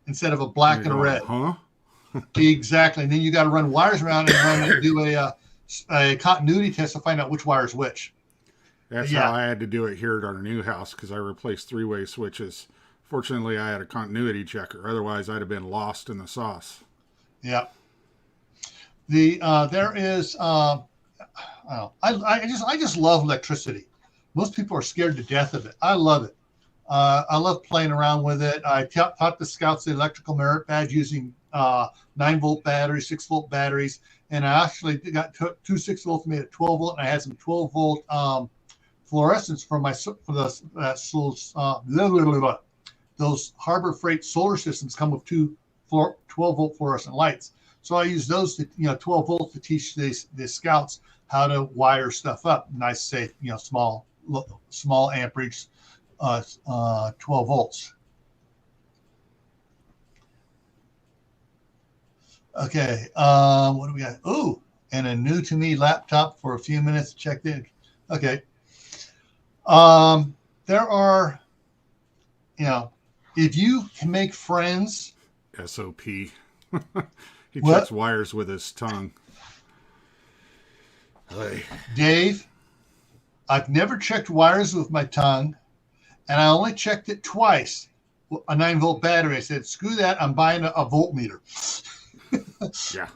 S1: instead of a black and a red.
S2: Huh?
S1: Exactly. And then you got to run wires around and do a continuity test to find out which wire is which.
S2: That's how I had to do it here at our new house because I replaced three-way switches. Fortunately, I had a continuity checker. Otherwise, I'd have been lost in the sauce. Yeah. There is. I just love electricity. Most people are scared to death of it. I love it. I love playing around with it. I taught the Scouts the electrical merit badge using 9-volt batteries, 6-volt batteries, and I actually took two 6-volts, made it 12-volt, and I had some 12-volt fluorescents those Harbor Freight solar systems come with two 12-volt fluorescent lights. So I use those to 12 volts to teach the Scouts how to wire stuff up. Nice, safe, small amperage, 12 volts. Okay, what do we got? Ooh, and a new to me laptop for a few minutes. Checked in. Okay. There are, if you can make friends. SOP. He checks wires with his tongue. Hey.
S1: Dave, I've never checked wires with my tongue, and I only checked it twice. A 9-volt battery. I said, screw that. I'm buying a voltmeter.
S2: Yeah.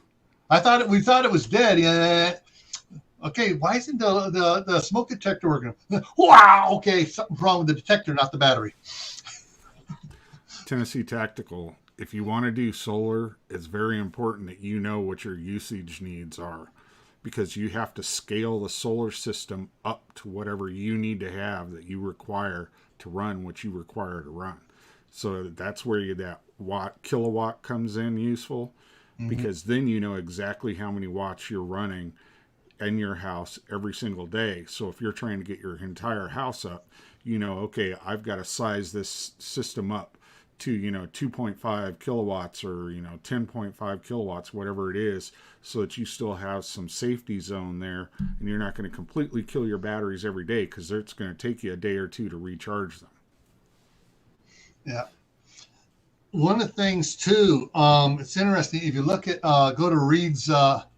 S1: We thought it was dead. Yeah. Okay, why isn't the smoke detector working? Wow. Okay, something's wrong with the detector, not the battery.
S2: Tennessee Tactical. If you want to do solar, it's very important that you know what your usage needs are, because you have to scale the solar system up to whatever you need to have that you require to run what you require to run. So that's where that kilowatt comes in useful, because then you know exactly how many watts you're running in your house every single day. So if you're trying to get your entire house up, okay, I've got to size this system up to 2.5 kilowatts or 10.5 kilowatts, whatever it is, so that you still have some safety zone there, and you're not going to completely kill your batteries every day, because it's going to take you a day or two to recharge them.
S1: Yeah. One of the things too, it's interesting if you look at go to Reed's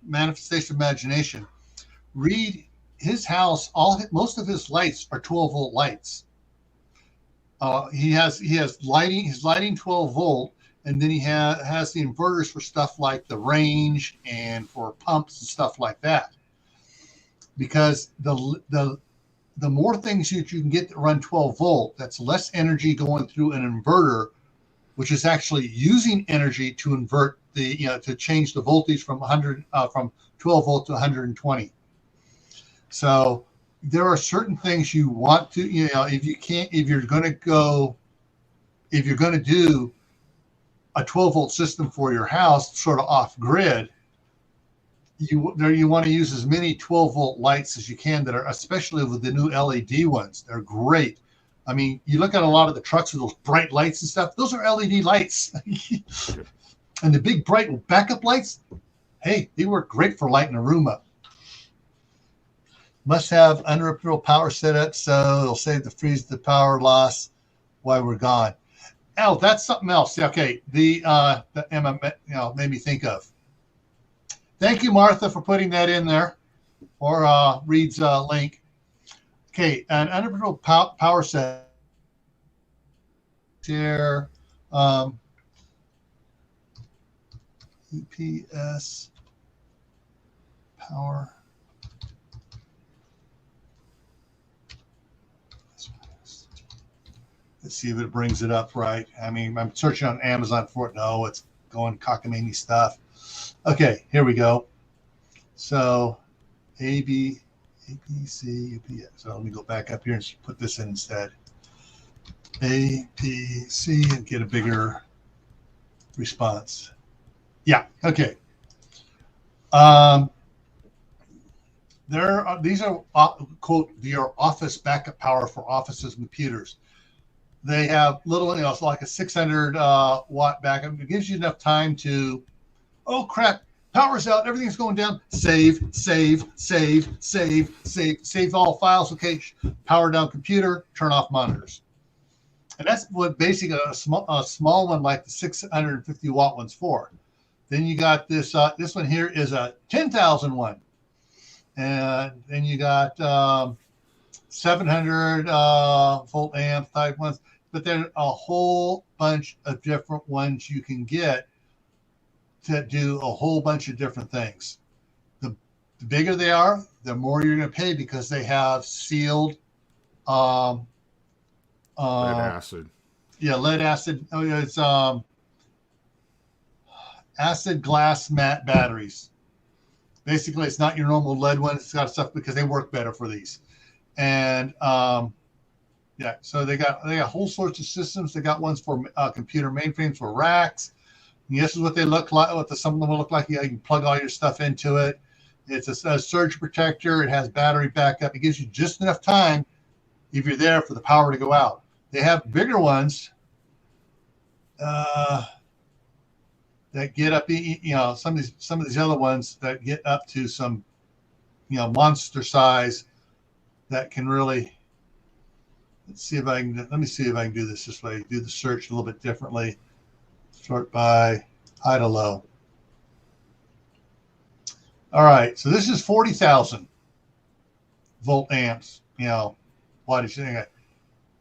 S1: Manifestation Imagination. Reed, his house, most of his lights are 12-volt lights. He has lighting. His lighting 12-volt, and then he has the inverters for stuff like the range and for pumps and stuff like that. Because the more things you can get that run 12-volt, that's less energy going through an inverter, which is actually using energy to invert to change the voltage from 12-volt to 120. So there are certain things you want to, if you're going to do a 12-volt system for your house, sort of off grid, you want to use as many 12-volt lights as you can that are, especially with the new LED ones. They're great. I mean, you look at a lot of the trucks with those bright lights and stuff, those are LED lights. And the big bright backup lights, hey, they work great for lighting a room up. Must have uninterruptible power set up, so it'll save the freeze the power loss while we're gone. Oh, that's something else. Okay, that Emma made me think of. Thank you, Martha, for putting that in there, or Reed's link. Okay, an uninterruptible power set here. UPS power. Let's see if it brings it up right. I mean, I'm searching on Amazon for it. No, it's going cockamamie stuff. Okay, here we go. So A, B, C, UPS. So let me go back up here and put this in instead. A, P, C, and get a bigger response. Yeah, okay. These are, quote, your office backup power for offices and computers. They have little, it's like a 600 watt backup. It gives you enough time to, oh crap, power's out, everything's going down. Save all files. Okay, power down computer, turn off monitors. And that's what basically a small one like the 650 watt one's for. Then you got this one here is a 10,000 one. And then you got 700 volt amp type ones. But there are a whole bunch of different ones you can get to do a whole bunch of different things. The bigger they are, the more you're going to pay because they have sealed lead
S2: acid.
S1: Yeah, lead acid. Oh, yeah, it's acid glass matte batteries. Basically, it's not your normal lead one. It's got stuff because they work better for these. And yeah, so they got whole sorts of systems. They got ones for computer mainframes for racks. And this is what they look like. Some of them will look like. You can plug all your stuff into it. It's a surge protector. It has battery backup. It gives you just enough time if you're there for the power to go out. They have bigger ones that get up. Some of these other ones that get up to some monster size that can really. Let me see if I can do this way. Do the search a little bit differently. Sort by high to low. All right, so this is 40,000 volt amps. Wattage. Anyway,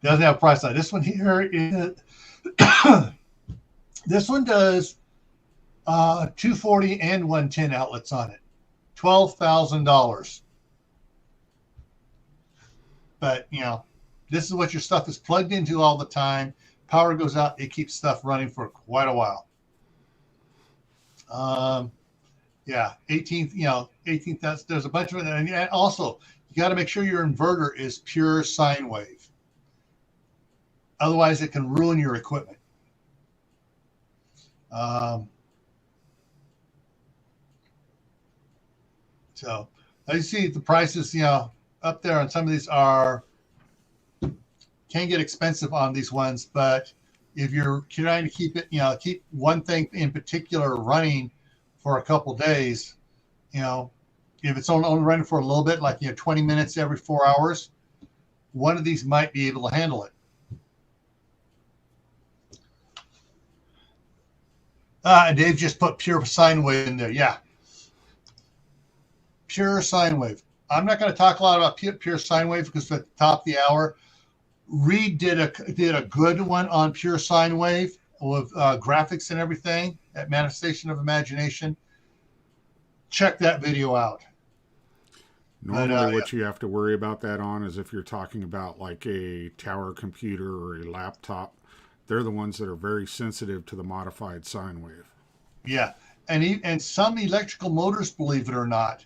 S1: doesn't have a price on it. This one here is. This one does 240 and 110 outlets on it. $12,000. But this is what your stuff is plugged into all the time. Power goes out, it keeps stuff running for quite a while. 18th. There's a bunch of it, and also you got to make sure your inverter is pure sine wave. Otherwise, it can ruin your equipment. So as you see, the prices, up there on some of these can get expensive on these ones, but if you're trying to keep it, keep one thing in particular running for a couple days, if it's only running for a little bit, like 20 minutes every 4 hours, one of these might be able to handle it. And Dave just put pure sine wave in there. Yeah. Pure sine wave. I'm not going to talk a lot about pure sine wave because at the top of the hour, Reed did a good one on pure sine wave with graphics and everything at Manifestation of Imagination. Check that video out.
S2: Normally, what you have to worry about that on is if you're talking about like a tower computer or a laptop. They're the ones that are very sensitive to the modified sine wave.
S1: Yeah, and some electrical motors, believe it or not,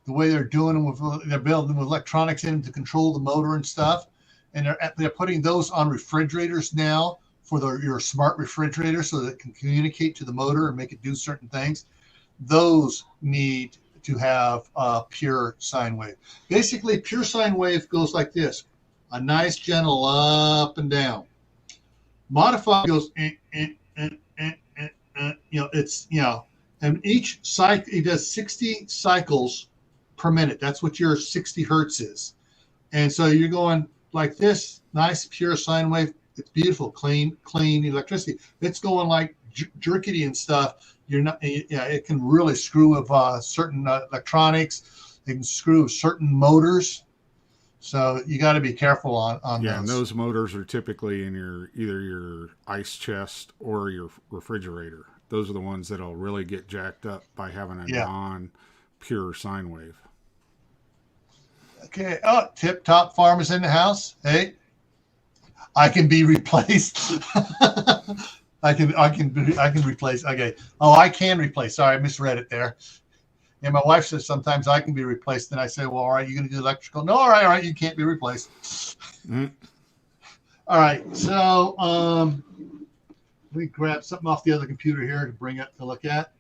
S1: the way they're doing them they're building with electronics in them to control the motor and stuff, and they're putting those on refrigerators now for your smart refrigerator so that it can communicate to the motor and make it do certain things. Those need to have pure sine wave. Basically, pure sine wave goes like this: a nice gentle up and down. Modified goes, and each cycle, it does 60 cycles per minute. That's what your 60 hertz is. And so you're going like this, nice pure sine wave. It's beautiful, clean electricity. It's going like jerkety and stuff. It can really screw with certain electronics. It can screw with certain motors. So you got to be careful on those.
S2: Yeah, and those motors are typically in either your ice chest or your refrigerator. Those are the ones that'll really get jacked up by having a non-pure sine wave.
S1: Okay. Oh, Tip Top Farm is in the house. Hey, I can be replaced. I can replace. Okay. Oh, I can replace. Sorry, I misread it there. And my wife says sometimes I can be replaced. And I say, well, all right, you're going to do electrical. No, all right, you can't be replaced. Mm-hmm. All right, so let me grab something off the other computer here to bring up to look at.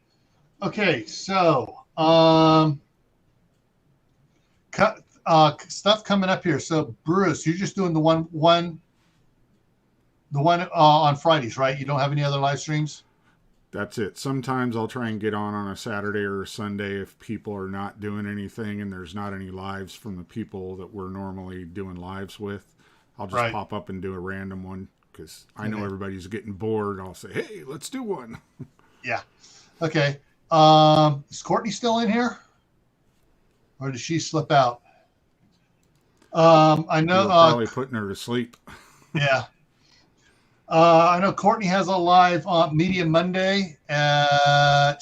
S1: Okay, so stuff coming up here. So Bruce, you're just doing the one on Fridays, right? You don't have any other live streams?
S2: That's it. Sometimes I'll try and get on a Saturday or a Sunday if people are not doing anything and there's not any lives from the people that we're normally doing lives with. I'll just pop up and do a random one because I know everybody's getting bored. I'll say, hey, let's do one.
S1: Yeah. Okay. Is Courtney still in here? Or did she slip out? I know.
S2: Probably putting her to sleep.
S1: Yeah. I know Courtney has a live Media Monday at,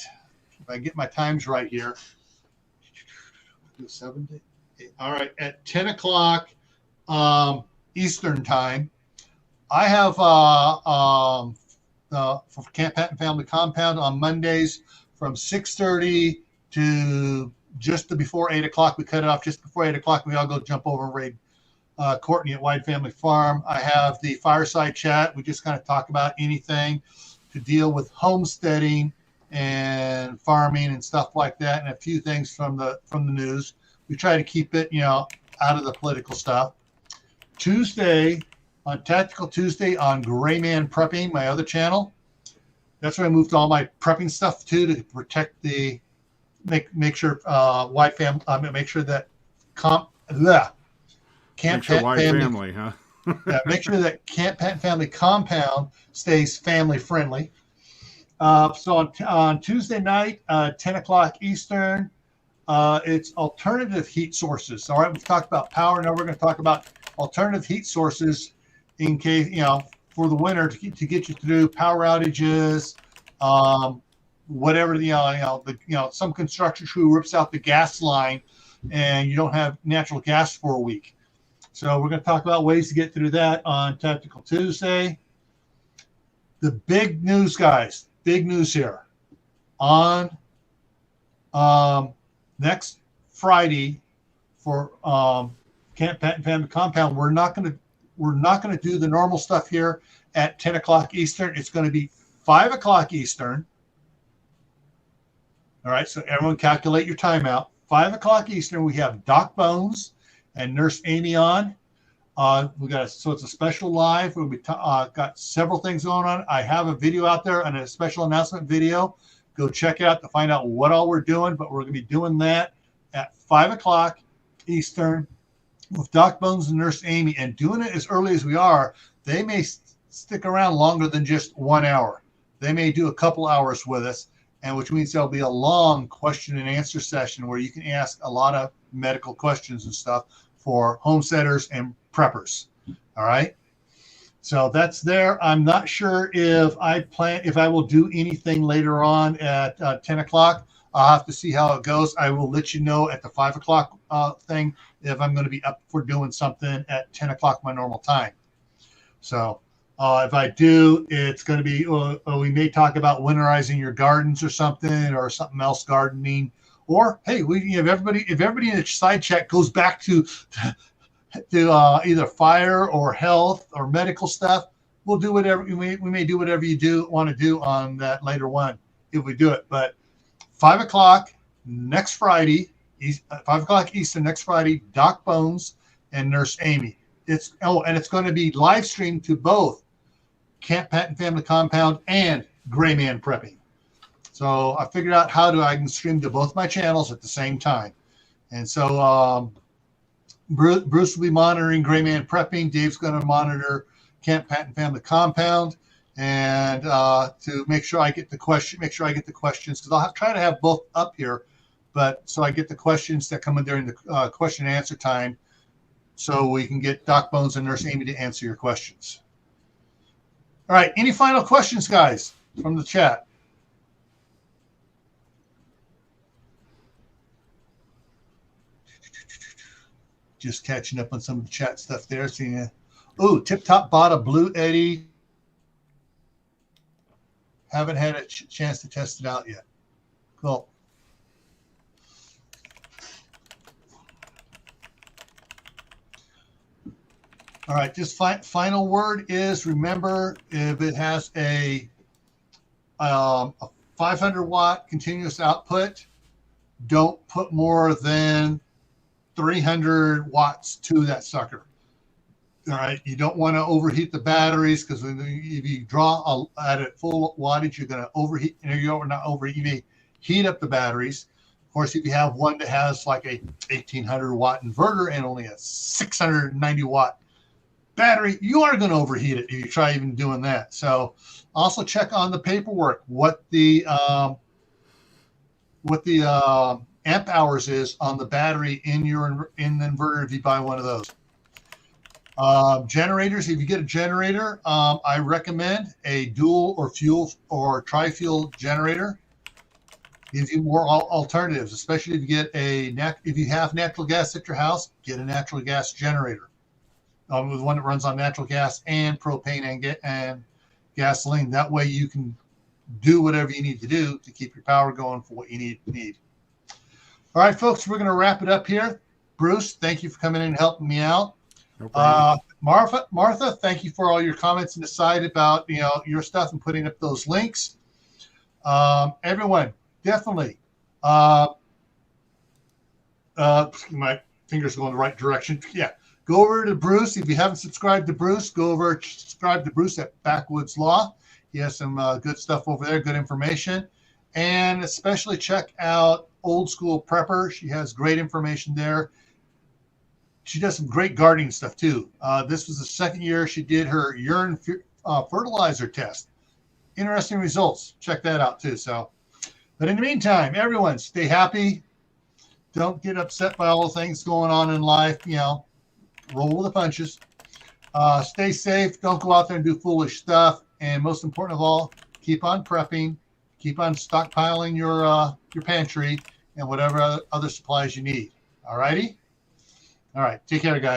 S1: if I get my times right here, 7 to 8. All right, at 10 o'clock Eastern time. I have for Camppatton Family Compound on Mondays from 6:30 to just before 8 o'clock. We cut it off just before 8 o'clock. We all go jump over and raid Courtney at Wide Family Farm. I have the Fireside Chat. We just kind of talk about anything to deal with homesteading and farming and stuff like that, and a few things from the news. We try to keep it, out of the political stuff. Tuesday, on Tactical Tuesday on Gray Man Prepping, my other channel. That's where I moved all my prepping stuff to protect make sure Wide Family. Make sure that Camppatton family, huh? Yeah, make sure that Camppatton Family Compound stays family friendly. So on Tuesday night, 10 o'clock Eastern, it's alternative heat sources. All right, we've talked about power. Now we're going to talk about alternative heat sources in case, for the winter to get you through power outages, whatever, some construction crew rips out the gas line and you don't have natural gas for a week. So we're going to talk about ways to get through that on Tactical Tuesday. The big news, guys, big news here. On next Friday for Camppatton Family Compound, we're not going to do the normal stuff here at 10 o'clock Eastern. It's going to be 5 o'clock Eastern. All right, so everyone calculate your timeout. 5 o'clock Eastern, we have Doc Bones and Nurse Amy on. So it's a special live. We got several things going on. I have a video out there and a special announcement video. Go check it out to find out what all we're doing. But we're going to be doing that at 5 o'clock Eastern with Doc Bones and Nurse Amy, and doing it as early as we are. They may stick around longer than just 1 hour. They may do a couple hours with us, and which means there'll be a long question and answer session where you can ask a lot of medical questions and stuff for homesteaders and preppers. All right. So that's there. I'm not sure if I will do anything later on at 10 o'clock. I'll have to see how it goes. I will let you know at the 5 o'clock thing if I'm going to be up for doing something at 10 o'clock my normal time. So if I do, it's going to be, we may talk about winterizing your gardens or something else gardening. Or, hey, if everybody in the side chat goes back to either fire or health or medical stuff, we'll do whatever. We may do whatever you want to do on that later one if we do it. But 5 o'clock next Friday, 5 o'clock Eastern next Friday, Doc Bones and Nurse Amy. And it's going to be live streamed to both Camppatton Family Compound and Gray Man Prepping. So I figured out how I can stream to both my channels at the same time. And so Bruce will be monitoring Gray Man Prepping. Dave's going to monitor Camppatton Family Compound, and to make sure I get the questions, because I'll try to have both up here, but so I get the questions that come in during the question and answer time, so we can get Doc Bones and Nurse Amy to answer your questions. All right, any final questions, guys, from the chat? Just catching up on some of the chat stuff there. Seeing, Tip Top bought a Blue Eddy. Haven't had a chance to test it out yet. Cool. All right, just final word is, remember, if it has a 500 watt continuous output, don't put more than 300 watts to that sucker. All right, you don't want to overheat the batteries, because if you draw at full wattage, you're going to overheat. You're not overheat. You may heat up the batteries. Of course, if you have one that has like a 1800 watt inverter and only a 690 watt battery, you are going to overheat it if you try even doing that. So also check on the paperwork what the amp hours is on the battery in the inverter if you buy one of those. Generators, if you get a generator, I recommend a dual or fuel or tri-fuel generator. Gives you more alternatives, especially if you get if you have natural gas at your house, get a natural gas generator. With one that runs on natural gas and propane and gasoline. That way you can do whatever you need to do to keep your power going for what you need. All right, folks, we're going to wrap it up here. Bruce, thank you for coming in and helping me out.
S2: No problem.
S1: Martha, thank you for all your comments and aside about your stuff and putting up those links. Everyone, definitely. My fingers go in the right direction. Yeah. Go over to Bruce. If you haven't subscribed to Bruce, go over subscribe to Bruce at Backwoods Law. He has some good stuff over there, good information. And especially check out Old School Prepper. She has great information there. She does some great gardening stuff too. This was the second year she did her urine fertilizer test. Interesting results. Check that out too. So, but in the meantime, everyone stay happy. Don't get upset by all the things going on in life. Roll with the punches. Stay safe. Don't go out there and do foolish stuff. And most important of all, keep on prepping. Keep on stockpiling your pantry and whatever other supplies you need. All righty? All right. Take care, guys.